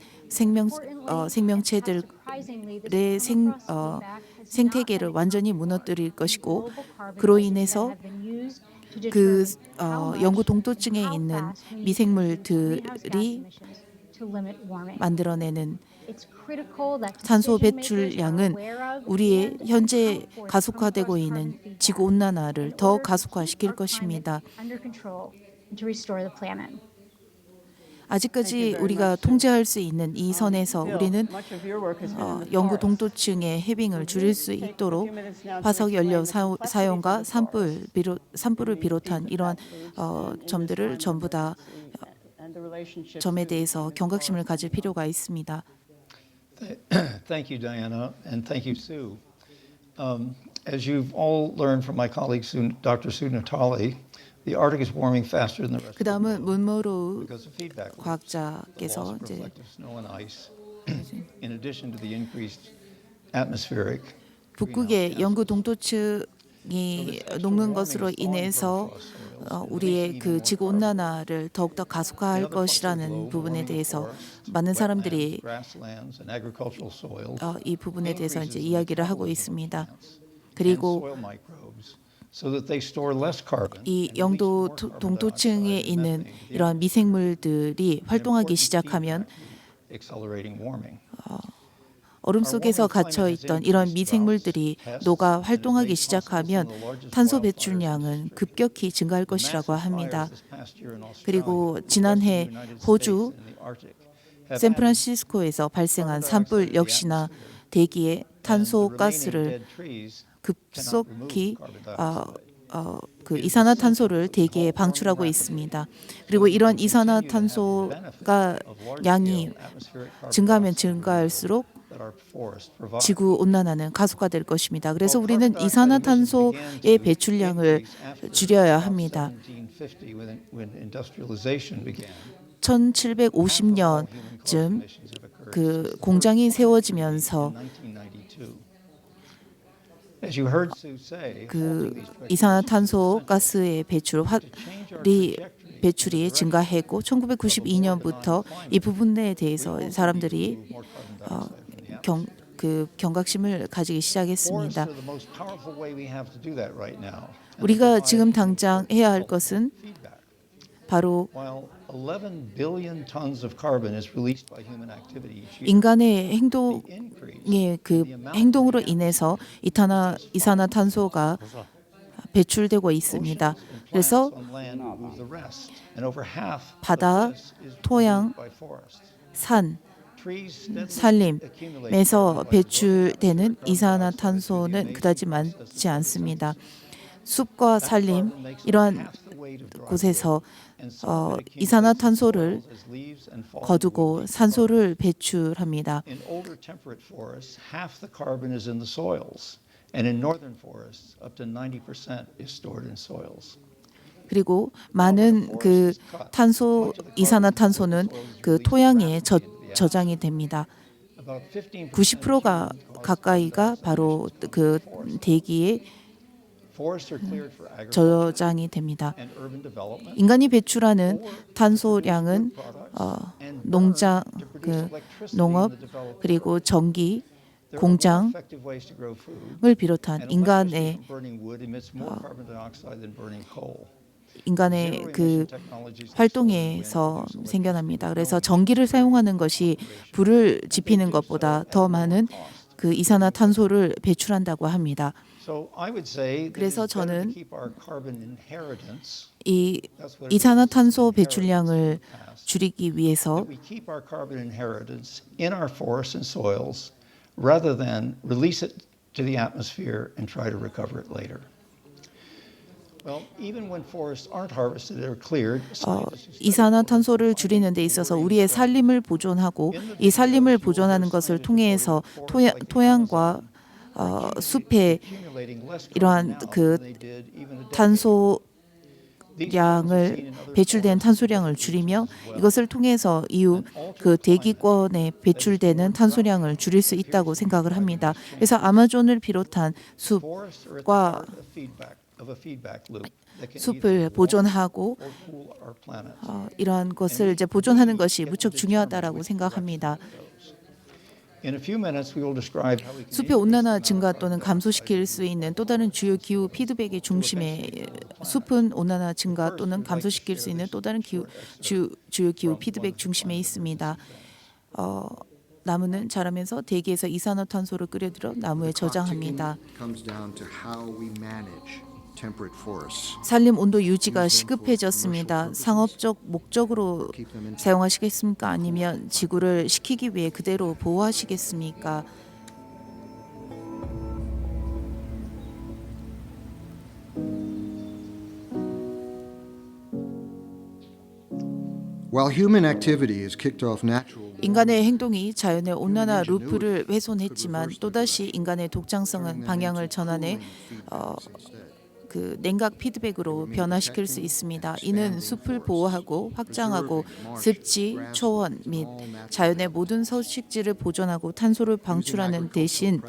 생명체들의 생태계를 완전히 무너뜨릴 것이고 그로 인해서 그 영구 동토층에 있는 미생물들이 만들어내는 탄소 배출량은 우리의 현재 가속화되고 있는 지구 온난화를 더 가속화시킬 것입니다. 아직까지 우리가 통제할 수 있는 이 선에서 우리는 영구 동토층의 해빙을 줄일 수 있도록 화석 연료 사용과 산불을 비롯한 이러한 점들을 전부 다 점에 대해서 경각심을 가질 필요가 있습니다. Thank you, Diana, and thank you, Sue. As you've all learned from my colleague Dr. Sue Natali, the Arctic is warming faster than the rest of the 그다음은 world 문모루 because of feedback. 과학자께서 Loss of 이제 reflective snow and ice, in addition to the increased atmospheric 북극의 영구 동토층이 녹는 것으로 인해서 우리의 그 지구 온난화를 더욱더 가속화할 것이라는 부분에 대해서 많은 사람들이 이 부분에 대해서 이제 이야기를 하고 있습니다. 그리고 이 영도 동토층에 있는 이러한 미생물들이 활동하기 시작하면 얼음 속에서 갇혀 있던 이런 미생물들이 녹아 활동하기 시작하면 탄소 배출량은 급격히 증가할 것이라고 합니다. 그리고 지난해 호주 샌프란시스코에서 발생한 산불 역시나 대기에 탄소 가스를 급속히 그 이산화탄소를 대기에 방출하고 있습니다. 그리고 이런 이산화탄소가 양이 증가하면 증가할수록 지구 온난화는 가속화될 것입니다. 그래서 우리는 이산화탄소의 배출량을 줄여야 합니다. 1750년쯤 그 공장이 세워지면서 그 이산화탄소 가스의 배출이 증가했고 1992년부터 이 부분에 대해서 사람들이 경각심을 가지기 시작했습니다. 우리가 지금 당장 해야 할 것은 바로 인간의 행동으로 인해서 이산화탄소가 배출되고 있습니다. 그래서 바다, 토양, 산 산림에서 배출되는 이산화탄소는 그다지 많지 않습니다. 숲과 산림 이러한 곳에서 이산화탄소를 거두고 산소를 배출합니다. In older temperate forests, half the carbon is in the soils, and in northern forests, up to 90% is stored in soils. 그리고 많은 그 이산화탄소는 그 토양에 저장이 됩니다. 90%가 가까이가 바로 그 대기에 저장이 됩니다. 인간이 배출하는 탄소량은 농장, 농업 그리고 전기, 공장을 비롯한 인간의 그 활동에서 생겨납니다. 그래서 전기를 사용하는 것이 불을 지피는 것보다 더 많은 그 이산화탄소를 배출한다고 합니다. 그래서 저는 이 이산화탄소 배출량을 줄이기 위해서 rather than release it to the atmosphere and try to recover it later. Well, even when forests aren't harvested or cleared, 이산화탄소를 줄이는 데 있어서 우리의 산림을 보존하고 이 산림을 보존하는 것을 통해서 토양과 숲에 이러한 그 탄소량을 배출된 탄소량을 줄이며 이것을 통해서 이후 그 대기권에 배출되는 탄소량을 줄일 수 있다고 생각을 합니다. 그래서 아마존을 비롯한 숲을 보존하고 이러한 것을 이제 보존하는 것이 무척 중요하다라고 생각합니다. 숲의 온난화 증가 또는 감소시킬 수 있는 또 다른 주요 기후 피드백의 중심에 숲은 온난화 증가 또는 감소시킬 수 있는 또 다른 주요 기후 피드백 중심에 있습니다. 나무는 자라면서 대기에서 이산화탄소를 끌어들여 나무에 저장합니다. 산림 온도 유지가 시급해졌습니다. 상업적 목적으로 사용하시겠습니까? 아니면 지구를 식히기 위해 그대로 보호하시겠습니까? While human activity has kicked off natural 인간의 행동이 자연의 온난화 루프를 훼손했지만 또다시 인간의 독창성은 방향을 전환해 그 냉각 피드백으로 변화시킬 수 있습니다. 이는 숲을 보호하고 확장하고 습지, 초원 및 자연의 모든 서식지를 보존하고 탄소를 방출하는 대신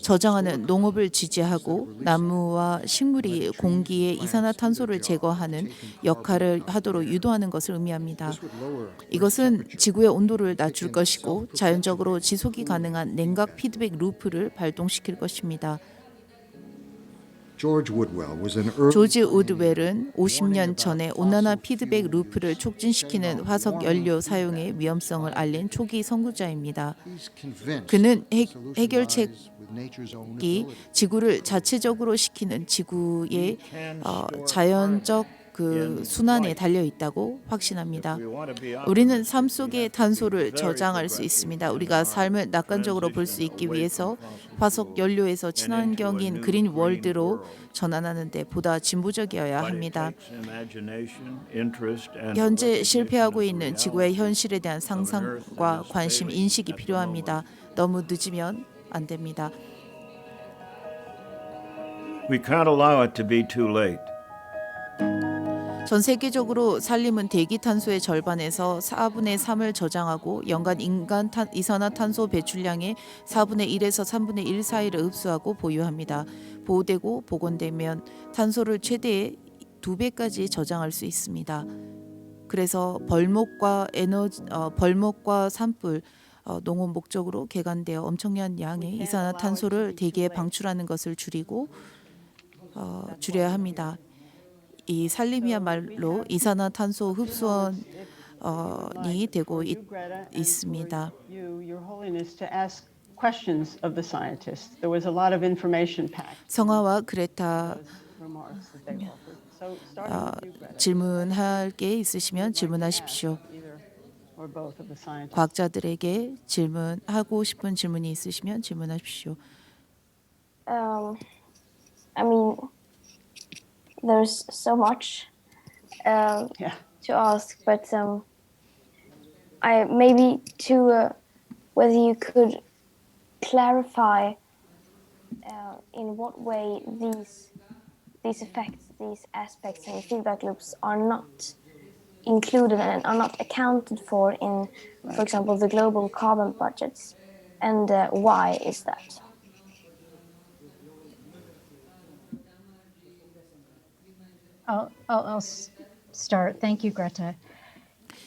저장하는 농업을 지지하고 나무와 식물이 공기에 이산화탄소를 제거하는 역할을 하도록 유도하는 것을 의미합니다. 이것은 지구의 온도를 낮출 것이고 자연적으로 지속이 가능한 냉각 피드백 루프를 발동시킬 것입니다. 조지 우드웰은 50년 전에 온난화 피드백 루프를 촉진시키는 화석 연료 사용의 위험성을 알린 초기 선구자입니다. 그는 해결책이 지구를 자체적으로 시키는 지구의 자연적 그 순환에 달려 있다고 확신합니다. 우리는 삶 속의 탄소를 저장할 수 있습니다. 우리가 삶을 낙관적으로 볼 수 있기 위해서 화석 연료에서 친환경인 그린 월드로 전환하는 데 보다 진보적이어야 합니다. 현재 실패하고 있는 지구의 현실에 대한 상상과 관심, 인식이 필요합니다. 너무 늦으면 안 됩니다. We can't allow it to be too late. 전 세계적으로 산림은 대기 탄소의 절반에서 4분의 3을 저장하고 연간 인간 이산화탄소 배출량의 4분의 1에서 3분의 1 사이를 흡수하고 보유합니다. 보호되고 복원되면 탄소를 최대 2배까지 저장할 수 있습니다. 그래서 벌목과 산불 농업 목적으로 개간되어 엄청난 양의 이산화탄소를 대기에 방출하는 것을 줄여야 합니다. 이 산림이야말로 이산화탄소 흡수원이 되고 있습니다. 성화와 그레타 질문할 게 있으시면 질문하십시오. or both of the scientists. 과학자들에게 질문하고 싶은 질문이 있으시면 질문하십시오. I mean, there's so much to ask, but I maybe to whether you could clarify in what way these effects, these aspects, and feedback loops are not included and are not accounted for in, for example, the global carbon budgets, and why is that? I'll start. Thank you, Greta.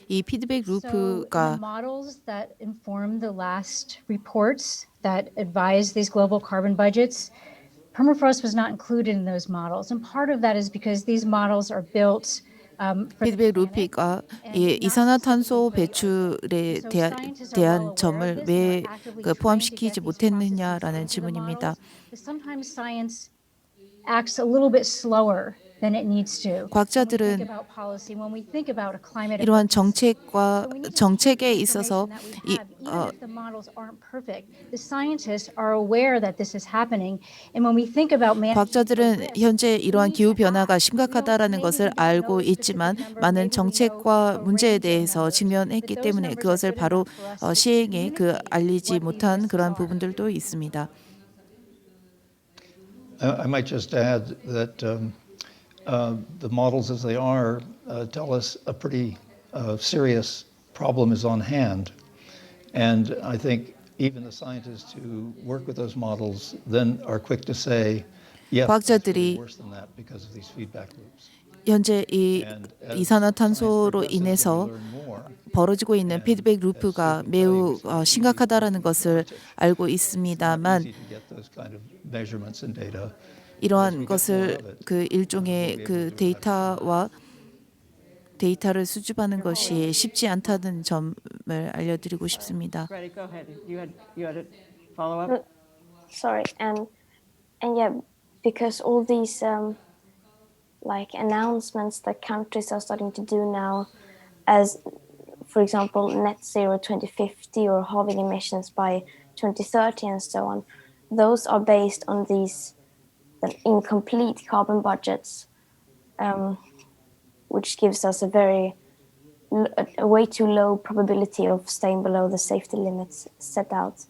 이 피드백 So in the 루프가 models that inform the last reports that advise these global carbon budgets, permafrost was not included in those models. And part of that is because these models are built for the 피드백 planet 루프가 and 이 not 이산화탄소 specifically 배출에 So 대한, scientists are well aware 점을 of this and 왜 are actively trying to 포함시키지 get these 못했느냐라는 processes into the 질문입니다. models. But sometimes science acts a little bit slower than it needs to. 과학자들은 이러한 정책과 정책에 있어서 과학자들은 현재 이러한 기후 변화가 심각하다라는 것을 알고 있지만 많은 정책과 문제에 대해서 직면했기 때문에 그것을 바로 시행에 알리지 못한 그러한 부분들도 있습니다. I might just add that the models as they are tell us a pretty serious problem is on hand. And I think even the scientists who work with those models then are quick to say, yes, it's really worse than that because of these feedback loops. 현재 이 이산화탄소로 인해서 벌어지고 있는 피드백 루프가 매우 심각하다라는 것을 알고 있습니다만 이러한 것을 일종의 데이터를 수집하는 것이 쉽지 않다는 점을 알려드리고 싶습니다. Go ahead. You had a follow-up? Sorry, and yeah, because all these like announcements that countries are starting to do now, as for example, net zero 2050 or halving emissions by 2030 and so on, those are based on these incomplete carbon budgets, which gives us a way too low probability of staying below the safety limits set out.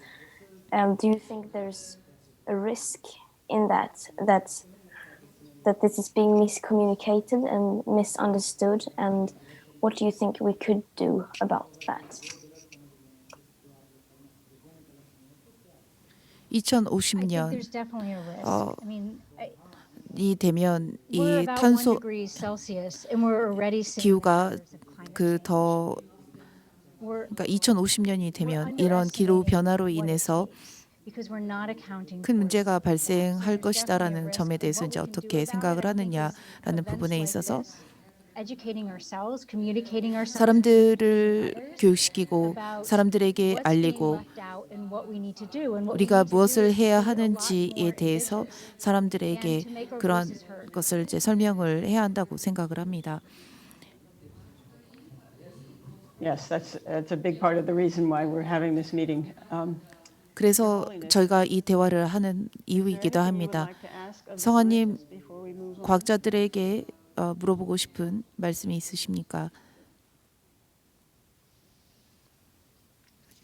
Do you think there's a risk in that this is being miscommunicated and misunderstood, and what do you think we could do about that? 2050년 There's definitely a risk. I mean, 이 되면 이 we're about 탄소 1 degree Celsius, and we're already seeing 기후가 the climate change. 그러니까 2050년이 되면 이런 기후 변화로 인해서 큰 문제가 발생할 것이다라는 점에 대해서 이제 어떻게 생각을 하느냐라는 부분에 있어서 사람들을 교육시키고 사람들에게 알리고 우리가 무엇을 해야 하는지에 대해서 사람들에게 그런 것을 이제 설명을 해야 한다고 생각을 합니다. Yes, that's a big part of the reason why we're having this meeting. 그래서 저희가 이 대화를 하는 이유이기도 합니다. 성아님, 과학자들에게 물어보고 싶은 말씀이 있으십니까?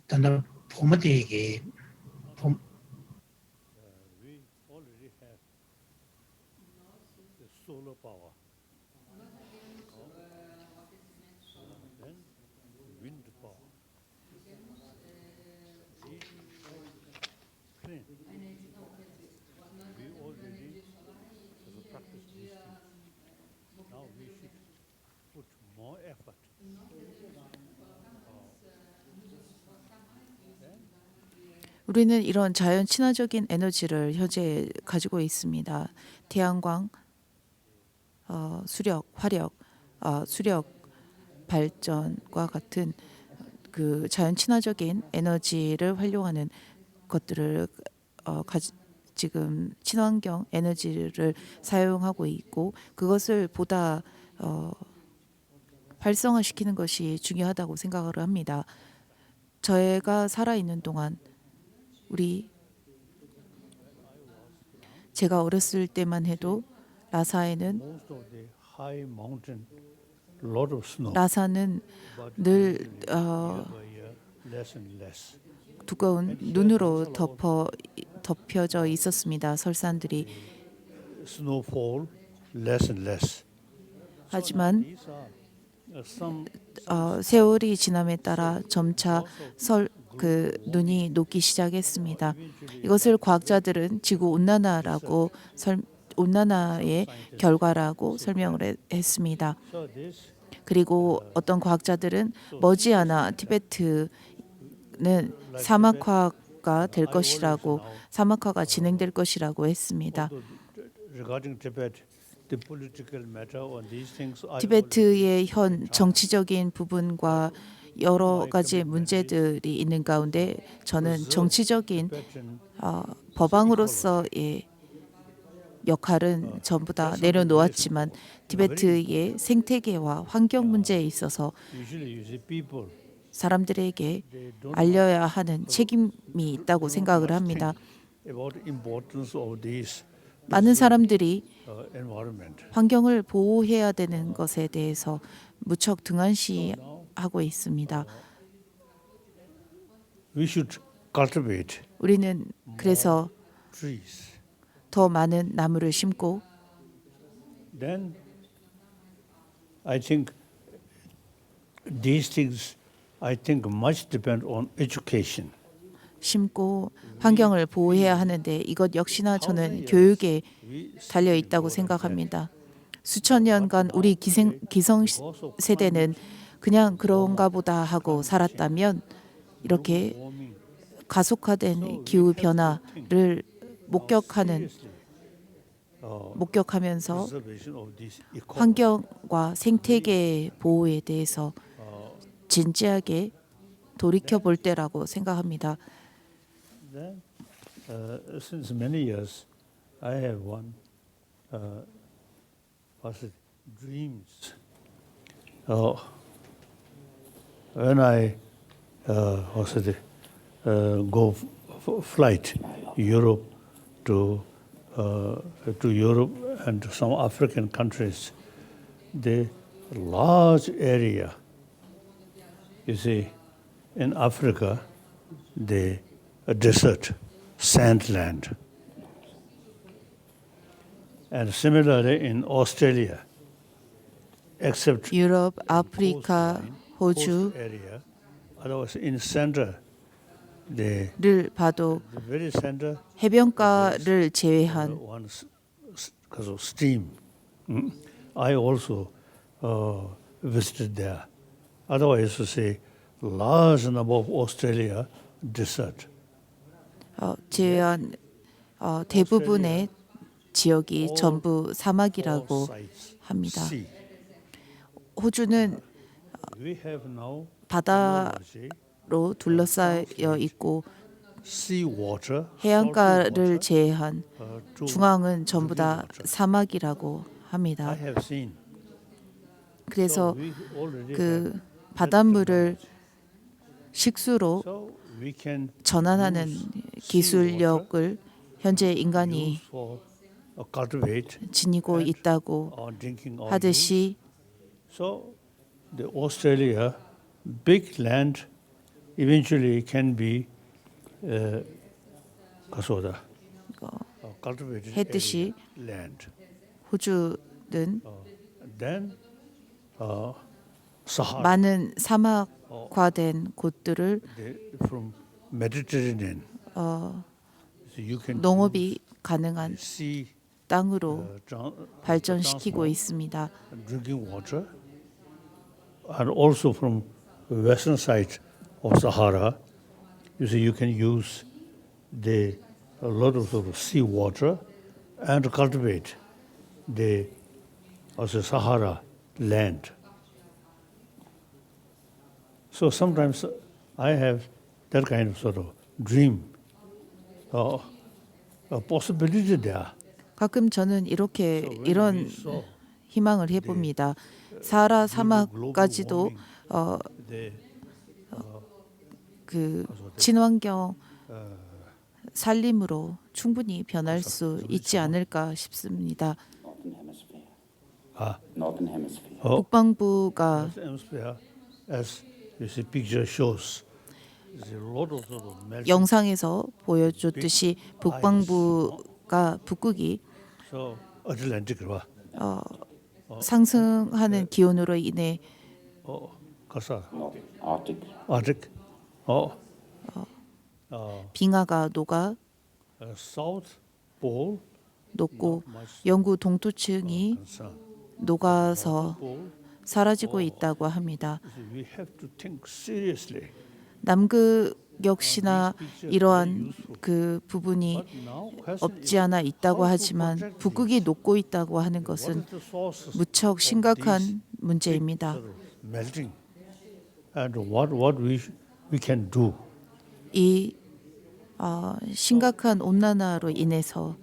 일단 포모디에게 We already have the solar power. Then wind power. Clean. We already have practiced these things. Now we should put more effort. 우리는 이런 자연 친화적인 에너지를 현재 가지고 있습니다. 태양광, 수력, 화력, 수력 발전과 같은 그 자연 친화적인 에너지를 활용하는 것들을 지금 친환경 에너지를 사용하고 있고 그것을 보다 활성화시키는 것이 중요하다고 생각을 합니다. 제가 살아있는 동안 제가 어렸을 때만 해도 라사에는 Most of the high mountain, lot of snow. 라사는 늘 Year by year, less and less. 두꺼운 눈으로 덮여져 있었습니다. 설산들이. Snowfall, less and less. 하지만 These are some 세월이 지남에 따라 점차 눈이 녹기 시작했습니다. 이것을 과학자들은 지구 온난화의 결과라고 설명을 했습니다. so this 그리고 어떤 과학자들은 머지않아 티베트는 사막화가 될 것이라고 사막화가 진행될 것이라고 했습니다. regarding Tibet, the political matter on these things. 티베트의 현 정치적인 부분과 여러 가지 문제들이 있는 가운데 저는 정치적인 법왕으로서의 역할은 전부 다 내려놓았지만 티베트의 생태계와 환경 문제에 있어서 Usually you see people 사람들에게 알려야 하는 책임이 있다고 생각을 합니다. about importance of these 많은 사람들이 environment. 환경을 보호해야 되는 것에 대해서 무척 등한시하고 있습니다. We should cultivate 우리는 그래서 trees. 더 많은 나무를 심고 Then I think these things much depend on education. 심고 환경을 보호해야 하는데 이것 역시나 저는 교육에 달려 있다고 생각합니다. 수천 년간 우리 기성 세대는 그냥 그런가 보다 하고 살았다면 이렇게 가속화된 기후 변화를 목격하면서 Preservation of this ecology. 환경과 생태계 보호에 대해서 진지하게 돌이켜 볼 때라고 생각합니다. Then, since many years, I have dreams. When I go flight Europe to Europe and to some African countries, the large area. You see, in Africa, the desert, sand land. And similarly in Australia, except 유럽, 아프리카, 호주 coast area, otherwise in center, the 를 봐도 very center 해변가를 제외한 one because of steam. I also visited there. Otherwise, to say, large number of Australia desert. 제외한 대부분의 지역이 전부 사막이라고 합니다. Sea. 호주는 We have now 바다로 둘러싸여 있고 sea water, 해안가를 제외한 to 중앙은 전부 다 사막이라고 합니다. I have seen. 그래서 We already 그 have 바닷물을 식수로 so we can 전환하는 기술력을 현재 인간이 use for cultivate 지니고 있다고 or drinking or use. 하듯이 So the Australia big land eventually can be cultivated 했듯이 area, land. 호주는 Then Sahara 많은 사막화된 곳들을 from Mediterranean. So you can 농업이 가능한 see 땅으로 발전시키고 있습니다. drinking water, and also from the western side of Sahara, you see, you can use a lot of sort of sea water and cultivate the also Sahara land. So sometimes I have that kind of sort of dream, a possibility there. 가끔 저는 이런 희망을 해봅니다. 사하라 사막까지도 그 친환경 산림으로 충분히 변할 수 있지 않을까 싶습니다. Northern Hemisphere. 북방부가 as you see picture shows, there's a lot of sort of melting. 영상에서 보여줬듯이 북극이 So Atlantic으로 상승하는 기온으로 인해 가서 Arctic. 빙하가 녹아 South Pole 녹고 영구 동토층이 녹아서 사라지고 있다고 합니다. we have to think seriously. 남극 역시나 이러한 그 부분이 없지 않아 있다고 하지만 북극이 녹고 있다고 하는 것은 무척 심각한 문제입니다. Melting and what we can do. 이 심각한 온난화로 인해서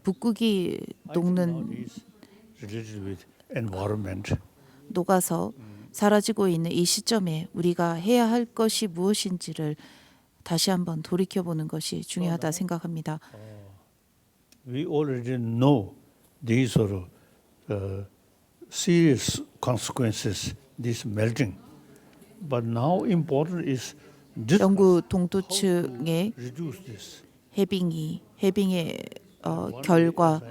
북극이 녹는 Related with environment. 녹아서 사라지고 있는 이 시점에 우리가 해야 할 것이 무엇인지를 다시 한번 돌이켜보는 것이 중요하다 생각합니다. We already know these sort of serious consequences, this melting. But now important is this 영구 동토층의 reduce this. 해빙의 결과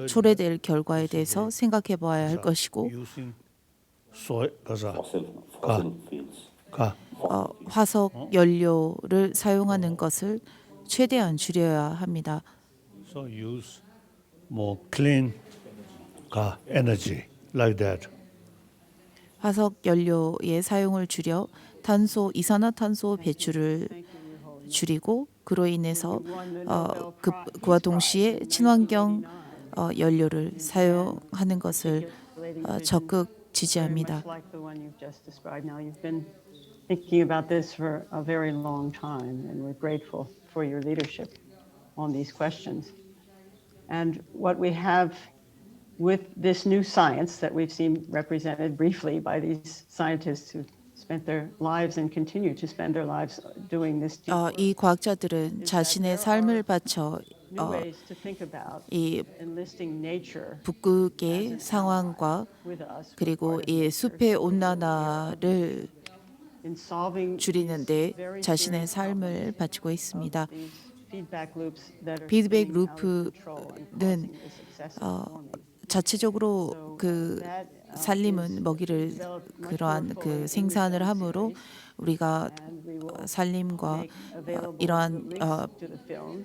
초래될 결과에 대해서 생각해 봐야 할 것이고 Using soy, Fossil fuels. 화석 연료를 사용하는 것을 최대한 줄여야 합니다. So use more clean energy like that. 화석 연료의 사용을 줄여 이산화탄소 배출을 줄이고 그로 인해서 그와 동시에 친환경 연료를 사용하는 것을 적극 지지합니다. Thinking about this for a very long time, and we're grateful for your leadership on these questions. And what we have with this new science that we've seen represented briefly by these scientists who spent their lives and continue to spend their lives doing this. 이 과학자들은 자신의 삶을 바쳐 이 북극의 상황과 그리고 이 숲의 온난화를 줄이는데 자신의 삶을 바치고 있습니다. 피드백 루프는 자체적으로 그 산림은 먹이를 그러한 그 생산을 함으로 우리가 산림과 이러한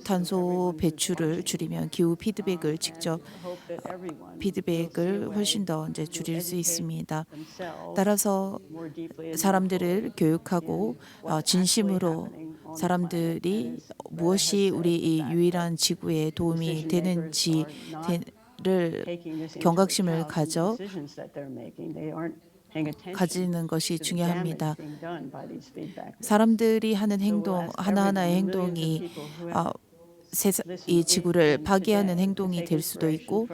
탄소 배출을 줄이면 기후 피드백을 직접 피드백을 훨씬 더 이제 줄일 수 있습니다. 따라서 사람들을 교육하고 진심으로 사람들이 무엇이 우리 이 유일한 지구에 도움이 되는지를 경각심을 가지는 것이 중요합니다. 사람들이 하는 행동 하나하나의 행동이 이 지구를 파괴하는 행동이 될 수도 있고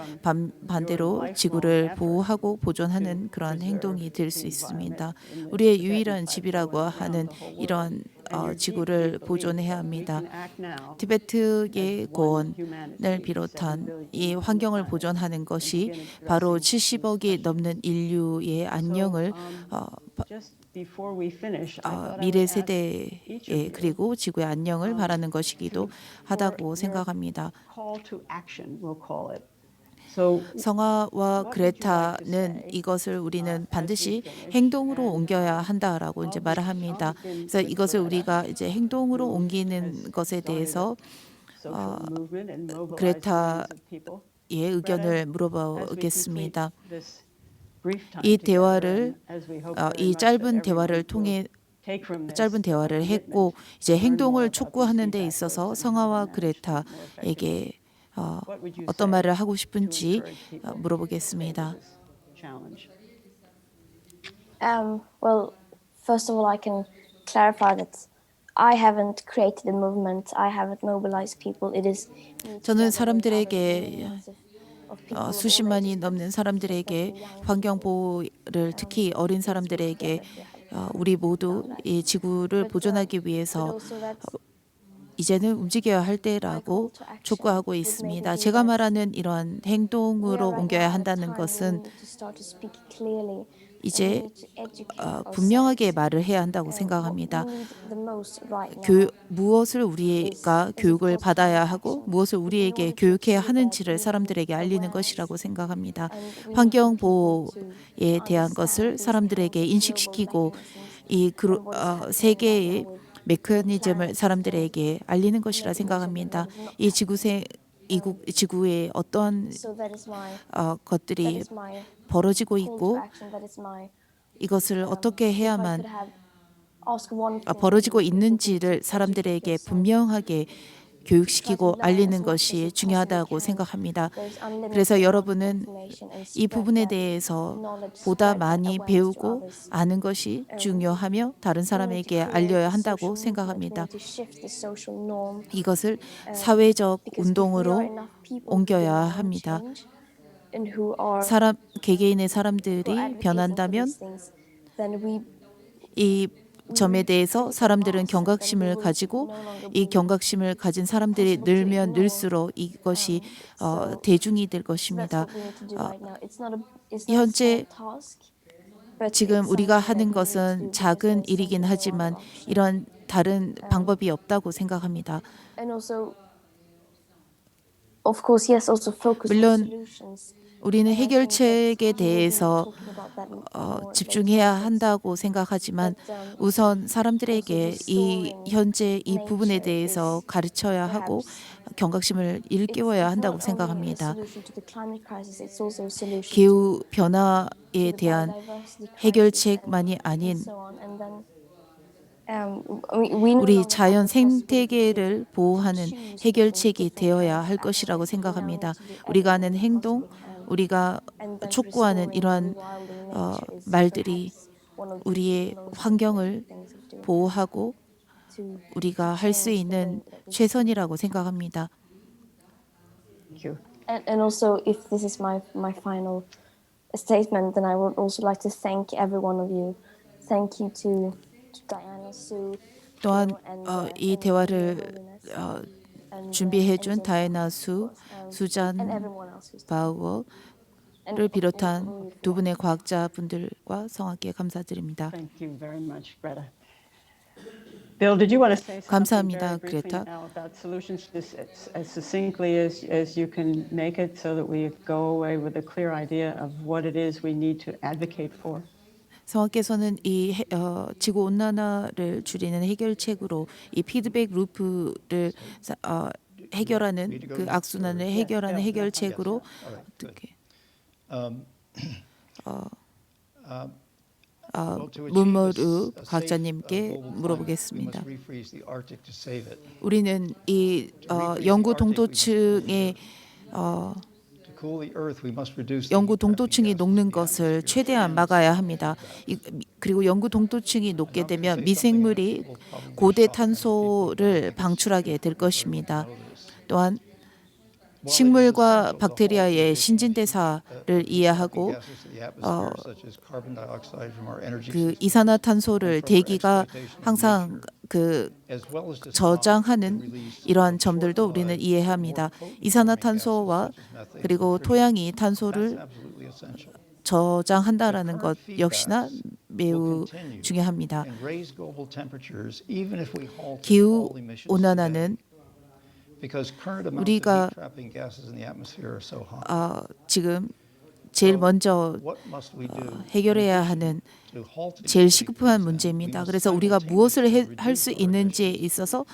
반대로 지구를 보호하고 보존하는 그런 행동이 될 수 있습니다. 우리의 유일한 집이라고 하는 이런 지구를 보존해야 합니다. 티베트의 고원을 비롯한 이 환경을 보존하는 것이 바로 70억이 넘는 인류의 안녕을 미래 세대에 그리고 지구의 안녕을 바라는 것이기도 하다고 생각합니다. 성아와 그레타는 이것을 우리는 반드시 행동으로 옮겨야 한다라고 이제 말을 합니다. 그래서 이것을 우리가 이제 행동으로 옮기는 것에 대해서 그레타의 의견을 물어보겠습니다. 이 짧은 대화를 했고 이제 행동을 촉구하는 데 있어서 성아와 그레타에게 어떤 말을 하고 싶은지 물어보겠습니다. Well, first of all, I can clarify that I haven't created the movement. I haven't mobilized people. It is. 저는 사람들에게 수십만이 넘는 사람들에게 환경 보호를 특히 어린 사람들에게 우리 모두 이 지구를 보존하기 위해서 이제는 움직여야 할 때라고 촉구하고 있습니다. 제가 말하는 이런 행동으로 옮겨야 한다는 것은 이제 분명하게 말을 해야 한다고 생각합니다. 무엇을 우리가 교육을 받아야 하고 무엇을 우리에게 교육해야 하는지를 사람들에게 알리는 것이라고 생각합니다. 환경 보호에 대한 것을 사람들에게 인식시키고 이 세계의 메커니즘을 사람들에게 알리는 것이라 생각합니다. 이 지구에 어떤 것들이 벌어지고 있고 이것을 어떻게 해야만 벌어지고 있는지를 사람들에게 분명하게 교육시키고 알리는 것이 중요하다고 생각합니다. 그래서 여러분은 이 부분에 대해서 보다 많이 배우고 아는 것이 중요하며 다른 사람에게 알려야 한다고 생각합니다. 이것을 사회적 운동으로 옮겨야 합니다. 개개인의 사람들이 변한다면 이 점에 대해서 사람들은 경각심을 가지고 이 경각심을 가진 사람들이 늘면 늘수록 이것이 대중이 될 것입니다. 현재 지금 우리가 하는 것은 작은 일이긴 하지만 이런 다른 방법이 없다고 생각합니다. 물론 우리는 해결책에 대해서 집중해야 한다고 생각하지만 우선 사람들에게 현재 이 부분에 대해서 가르쳐야 하고 경각심을 일깨워야 한다고 생각합니다. 기후 변화에 대한 해결책만이 아닌 우리 자연 생태계를 보호하는 해결책이 되어야 할 것이라고 생각합니다. 우리가 하는 행동, 우리가 촉구하는 이러한 말들이 우리의 환경을 보호하고 우리가 할 수 있는 최선이라고 생각합니다. And also, if this is my final statement, then I would also like to thank every one of you. Thank you to Diana, Sue. 또한 이 대화를 준비해준 다이애나 수잔 바우어를 비롯한 두 분의 과학자분들과 성악께 감사드립니다. Thank you very much, Greta. Bill, did you want to say something 감사합니다, very briefly 그레타. now about solutions, just as succinctly as you can make it, so that we go away with a clear idea of what it is we need to advocate for? 성악께서는 이 지구 온난화를 줄이는 해결책으로 이 피드백 루프를 해결하는 그 악순환을 해결하는 해결책으로 어떻게 문머루 과학자님께 물어보겠습니다. 우리는 이 영구 동토층의 영구 동토층이 녹는 것을 최대한 막아야 합니다. 그리고 영구 동토층이 녹게 되면 미생물이 고대 탄소를 방출하게 될 것입니다. 또한 식물과 박테리아의 신진대사를 이해하고 그 이산화탄소를 대기가 항상 저장하는 이러한 점들도 우리는 이해합니다. 이산화탄소와 그리고 토양이 탄소를 저장한다라는 것 역시나 매우 중요합니다. 기후 온난화는 우리가 지금 제일 먼저 해결해야 하는 제일 시급한 문제입니다. 그래서 우리가 무엇을 할 수 있는지에 있어서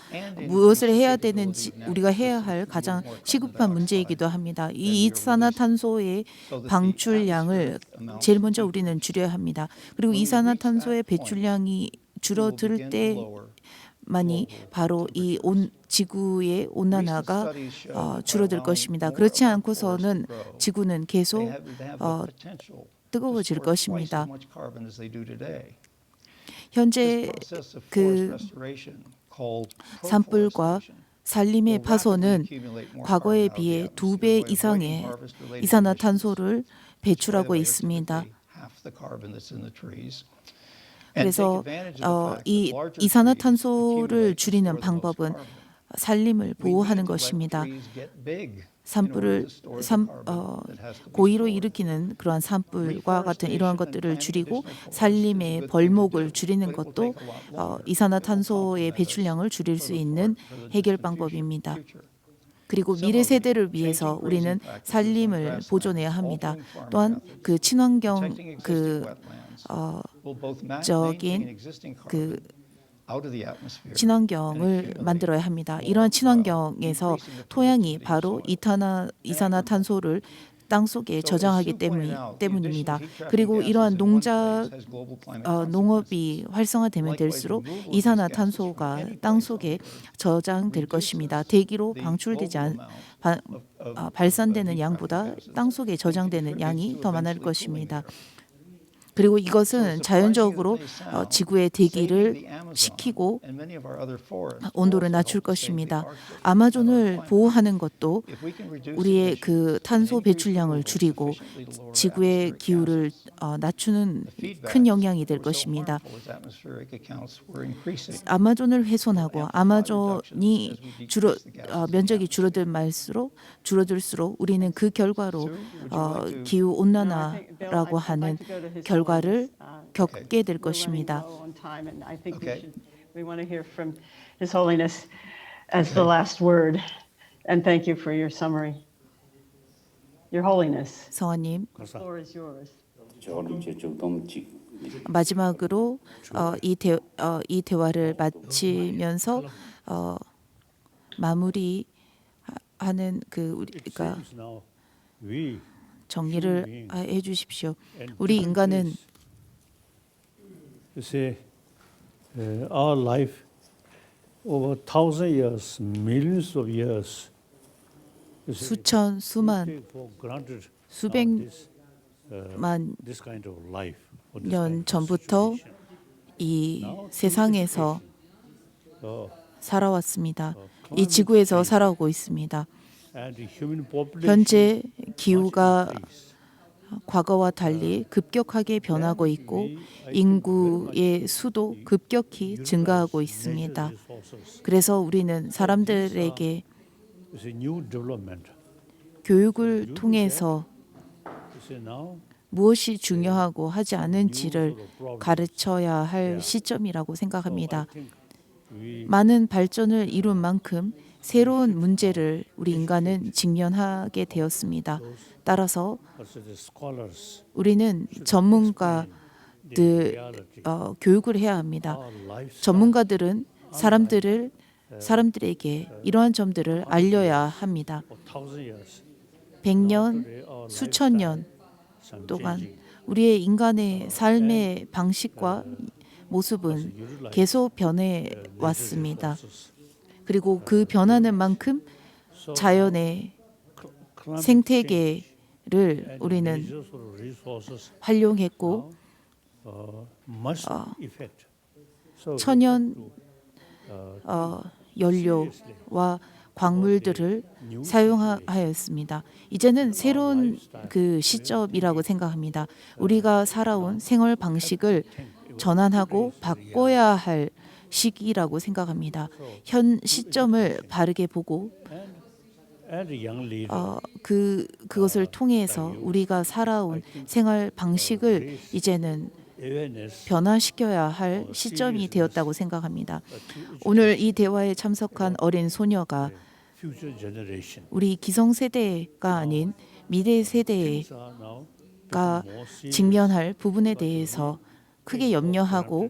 무엇을 해야 되는지 우리가 해야 할 가장 시급한 문제이기도 합니다. 이 이산화탄소의 방출량을 제일 먼저 우리는 줄여야 합니다. 그리고 이산화탄소의 배출량이 줄어들 때만이 바로 이 지구의 온난화가 줄어들 것입니다. 그렇지 않고서는 지구는 계속 뜨거워질 것입니다. 현재 그 산불과 산림의 파손은 과거에 비해 2배 이상의 이산화탄소를 배출하고 있습니다. 그래서 이 이산화탄소를 줄이는 방법은 산림을 보호하는 것입니다. 고의로 일으키는 그러한 산불과 같은 이러한 것들을 줄이고 산림의 벌목을 줄이는 것도 이산화탄소의 배출량을 줄일 수 있는 해결 방법입니다. 그리고 미래 세대를 위해서 우리는 산림을 보존해야 합니다. 또한 그 친환경 친환경을 만들어야 합니다. 이러한 친환경에서 토양이 바로 이산화탄소를 땅 속에 저장하기 때문입니다. 그리고 이러한 농업이 활성화되면 될수록 이산화탄소가 땅 속에 저장될 것입니다. 대기로 발산되는 양보다 땅 속에 저장되는 양이 더 많을 것입니다. 그리고 이것은 자연적으로 지구의 대기를 식히고 온도를 낮출 것입니다. 아마존을 보호하는 것도 우리의 그 탄소 배출량을 줄이고 지구의 기후를 낮추는 큰 영향이 될 것입니다. 아마존을 훼손하고 아마존이 면적이 줄어들수록 우리는 그 결과로 기후 온난화라고 하는 결과를 겪게 될 것입니다. We want to hear from His Holiness as the last word, and thank you for your summary. Your Holiness, 성화님, the floor is yours. 마지막으로 이 대화를 마치면서 마무리하는 우리가 정리를 해주십시오. 우리 인간은 our life over 1,000 years, millions of years. 수천, 수만, 수백만 년 전부터 이 세상에서 살아왔습니다. 이 지구에서 살아오고 있습니다. 현재 기후가 과거와 달리 급격하게 변하고 있고 인구의 수도 급격히 증가하고 있습니다. 그래서 우리는 사람들에게 교육을 통해서 무엇이 중요하고 하지 않은지를 가르쳐야 할 시점이라고 생각합니다. 많은 발전을 이룬 만큼 새로운 문제를 우리 인간은 직면하게 되었습니다. 따라서 우리는 교육을 해야 합니다. 전문가들은 사람들에게 이러한 점들을 알려야 합니다. 100년, 수천 년 동안 우리의 인간의 삶의 방식과 모습은 계속 변해 왔습니다. 그리고 그 변하는 만큼 자연의 생태계를 우리는 활용했고 천연 연료와 광물들을 사용하였습니다. 이제는 새로운 그 시점이라고 생각합니다. 우리가 살아온 생활 방식을 전환하고 바꿔야 할 시기라고 생각합니다. 현 시점을 바르게 보고 그것을 통해서 우리가 살아온 생활 방식을 이제는 변화시켜야 할 시점이 되었다고 생각합니다. 오늘 이 대화에 참석한 어린 소녀가 우리 기성세대가 아닌 미래 세대가 직면할 부분에 대해서 크게 염려하고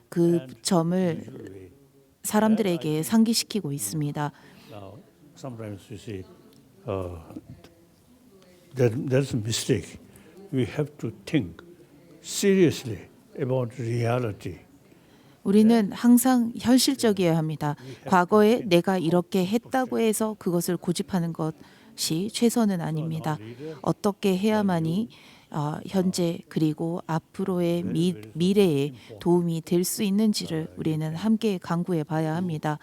그 점을 사람들에게 상기시키고 있습니다. Sometimes you see there's a mistake. We have to think seriously about reality. 우리는 항상 현실적이어야 합니다. 과거에 내가 이렇게 했다고 해서 그것을 고집하는 것이 최선은 아닙니다. 어떻게 해야만이 현재 그리고 앞으로의 미래에 도움이 될 수 있는지를 우리는 함께 강구해 봐야 합니다.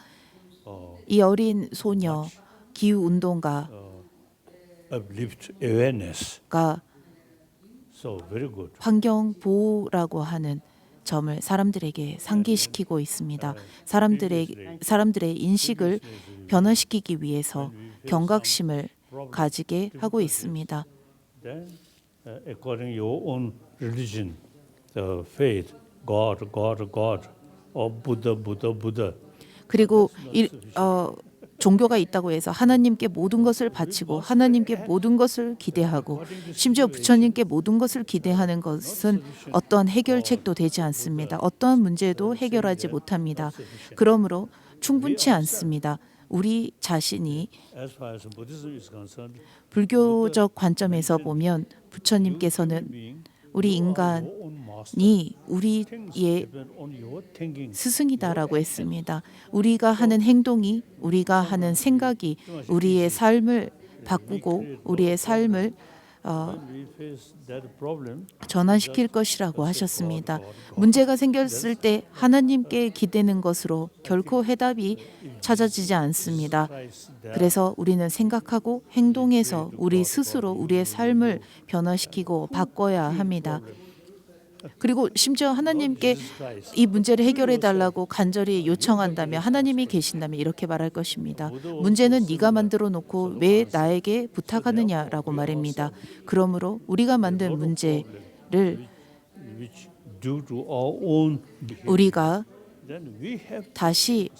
이 어린 소녀 기후 운동가가 uplift awareness. So very good. 환경 보호라고 하는 점을 사람들에게 상기시키고 있습니다. 사람들의 인식을 변화시키기 위해서 경각심을 가지게 하고 있습니다. Then, according your own religion, the faith, God, God, God, or Buddha, Buddha, Buddha. 그리고 종교가 있다고 해서 하나님께 모든 것을 바치고 하나님께 모든 것을 기대하고 심지어 부처님께 모든 것을 기대하는 것은 어떠한 해결책도 되지 않습니다. 어떠한 문제도 해결하지 못합니다. 그러므로 충분치 않습니다. 우리 자신이 As far as Buddhism is concerned, 불교적 관점에서 보면 부처님께서는 우리 인간이 우리의 스승이다라고 했습니다. 우리가 하는 행동이, 우리가 하는 생각이 우리의 삶을 바꾸고 우리의 삶을 전환시킬 것이라고 하셨습니다. 문제가 생겼을 때 하나님께 기대는 것으로 결코 해답이 찾아지지 않습니다. 그래서 우리는 생각하고 행동해서 우리 스스로 우리의 삶을 변화시키고 바꿔야 합니다. 그리고 심지어 하나님께 이 문제를 해결해 달라고 간절히 요청한다면 하나님이 계신다면 이렇게 말할 것입니다. 문제는 네가 만들어 놓고 왜 나에게 부탁하느냐라고 말입니다. 그러므로 우리가 만든 문제를 우리가 다시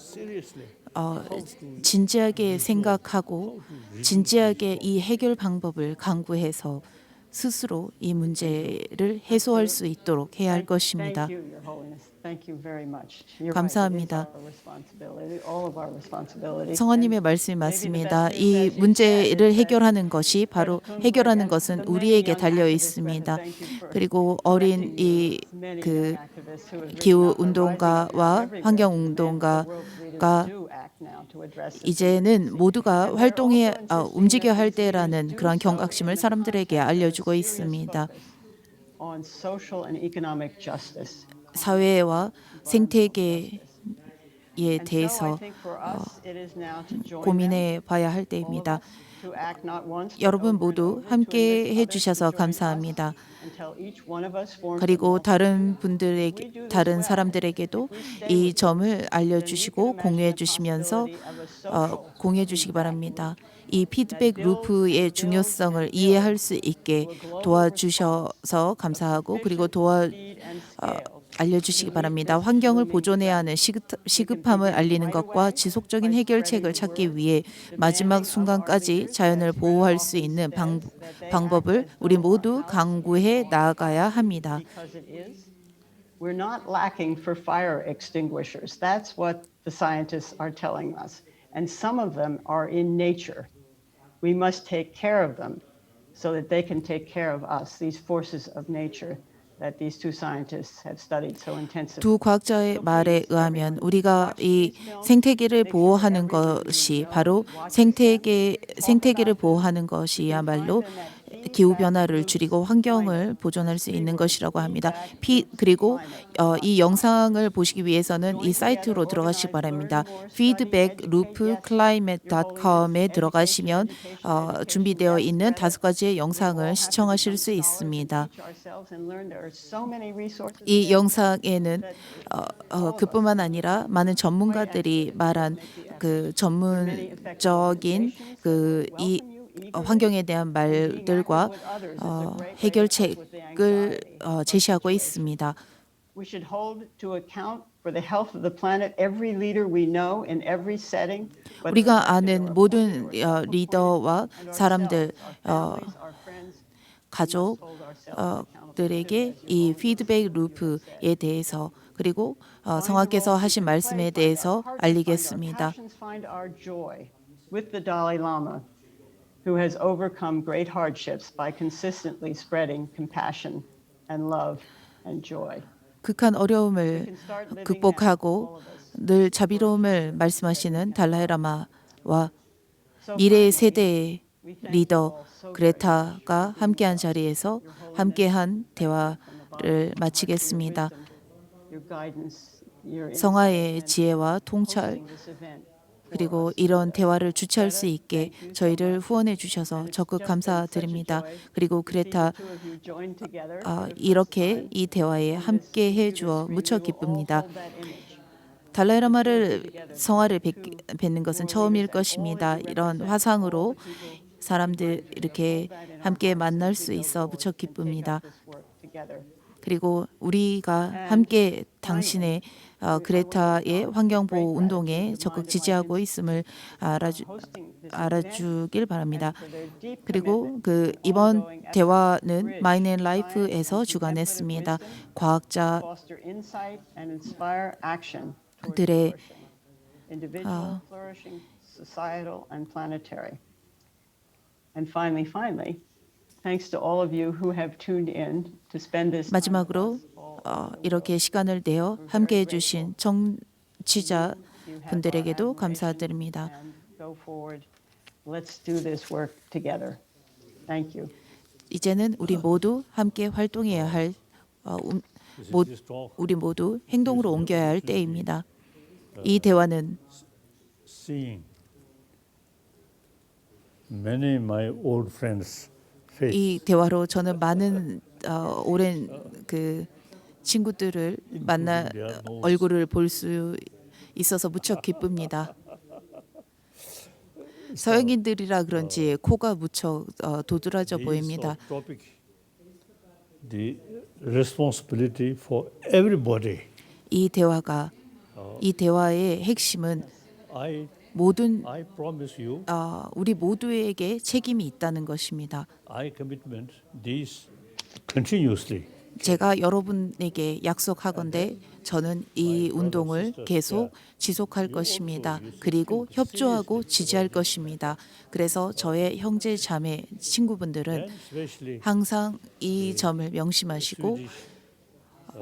진지하게 생각하고 진지하게 이 해결 방법을 강구해서 스스로 이 문제를 해소할 수 있도록 해야 할 것입니다. 감사합니다. 성화님의 말씀이 맞습니다. 이 문제를 해결하는 것은 우리에게 달려 있습니다. 그리고 어린 이 기후 운동가와 환경 운동가가 이제는 모두가 움직여야 할 때라는 그런 경각심을 사람들에게 알려주고 있습니다. 사회와 생태계에 대해서 고민해 봐야 할 때입니다. 여러분 모두 함께 해주셔서 감사합니다. 그리고 다른 사람들에게도 이 점을 알려주시고 공유해 주시면서 공유해 주시기 바랍니다. 이 피드백 루프의 중요성을 이해할 수 있게 도와주셔서 감사하고 그리고 알려주시기 바랍니다. 환경을 보존해야 하는 시급함을 알리는 것과 지속적인 해결책을 찾기 위해 마지막 순간까지 자연을 보호할 수 있는 방법을 우리 모두 강구해 나아가야 합니다. We're not lacking for fire extinguishers. That's what the scientists are telling us. And some of them are in nature. We must take care of them so that they can take care of us, these forces of nature. That these two scientists have studied so intensively. 두 과학자의 말에 의하면 우리가 이 생태계를 보호하는 것이 바로 생태계를 보호하는 것이야말로 기후 변화를 줄이고 환경을 보존할 수 있는 것이라고 합니다. 그리고 이 영상을 보시기 위해서는 이 사이트로 들어가시기 바랍니다. feedbackloopclimate.com에 들어가시면 준비되어 있는 5가지의 영상을 시청하실 수 있습니다. 이 영상에는 그뿐만 아니라 많은 전문가들이 말한 그 전문적인 이 환경에 대한 말들과 해결책을 제시하고 있습니다. 우리가 아는 모든 리더와 사람들, 가족들에게 이 피드백 루프에 대해서 그리고 성화께서 하신 말씀에 대해서 알리겠습니다. Who has overcome great hardships by consistently spreading compassion and love and joy. 극한 어려움을 극복하고 늘 자비로움을 말씀하시는 달라이라마와 미래의 세대의 리더 그레타가 함께한 자리에서 함께한 대화를 마치겠습니다. 성화의 지혜와 통찰 그리고 이런 대화를 주최할 수 있게 저희를 후원해 주셔서 적극 감사드립니다. 그리고 그레타 이렇게 이 대화에 함께 해주어 무척 기쁩니다. 달라이라마를 성화를 뵙는 것은 처음일 것입니다. 이런 화상으로 사람들 이렇게 함께 만날 수 있어 무척 기쁩니다. 그리고 우리가 함께 당신의 그레타의 환경보호 운동에 적극 지지하고 있음을 알아주길 바랍니다. 그리고 이번 대화는 마인 앤 라이프에서 주관했습니다. 과학자들의 마지막으로 이렇게 시간을 내어 함께해 주신 청취자 분들에게도 감사드립니다. 이제는 우리 모두 함께 활동해야 할 우리 모두 행동으로 옮겨야 할 때입니다. 이 대화는 Many my old friends 이 대화로 저는 많은 오랜 친구들을 만나 얼굴을 볼 수 있어서 무척 기쁩니다. 서양인들이라 그런지 코가 무척 도드라져 보입니다. The responsibility for everybody. 이 대화의 핵심은 모든 우리 모두에게 책임이 있다는 것입니다. I commitment these continuously. 제가 여러분에게 약속하건대 저는 이 운동을 계속 지속할 것입니다. 그리고 협조하고 지지할 것입니다. 그래서 저의 형제 자매 친구분들은 항상 이 점을 명심하시고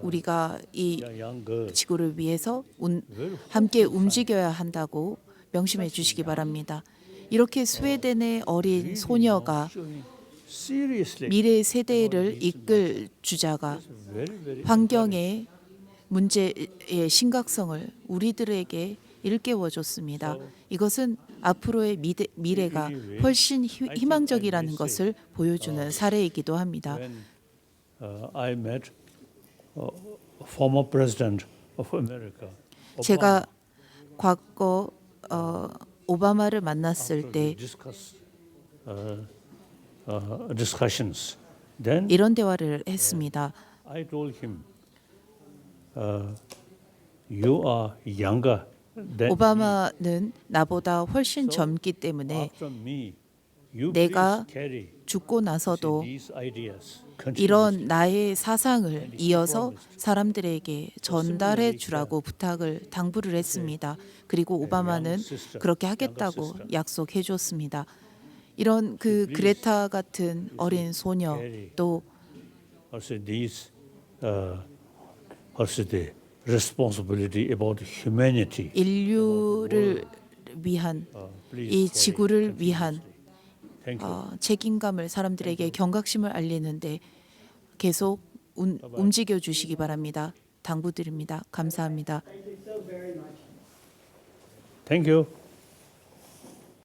우리가 이 지구를 위해서 함께 움직여야 한다고 명심해 주시기 바랍니다. 이렇게 스웨덴의 어린 소녀가 미래 세대를 이끌 주자가 환경의 문제의 심각성을 우리들에게 일깨워 줬습니다. 이것은 앞으로의 미래가 훨씬 희망적이라는 것을 보여주는 사례이기도 합니다. I met former president of America. 제가 과거 오바마를 만났을 때 discussions. Then 이런 대화를 했습니다. I told him, you are younger than 오바마는 나보다 훨씬 젊기 때문에 after me. You 내가 please carry 죽고 나서도 these ideas. 이런 나의 사상을 이어서 사람들에게 전달해 주라고 당부를 했습니다. 그리고 오바마는 그렇게 하겠다고 약속해 줬습니다. 이런 그레타 같은 어린 소녀 또 Also these also the responsibility about humanity. 인류를 위한 이 지구를 위한 책임감을 사람들에게 경각심을 알리는데 계속 움직여 주시기 바랍니다. 당부드립니다. 감사합니다. Thank you.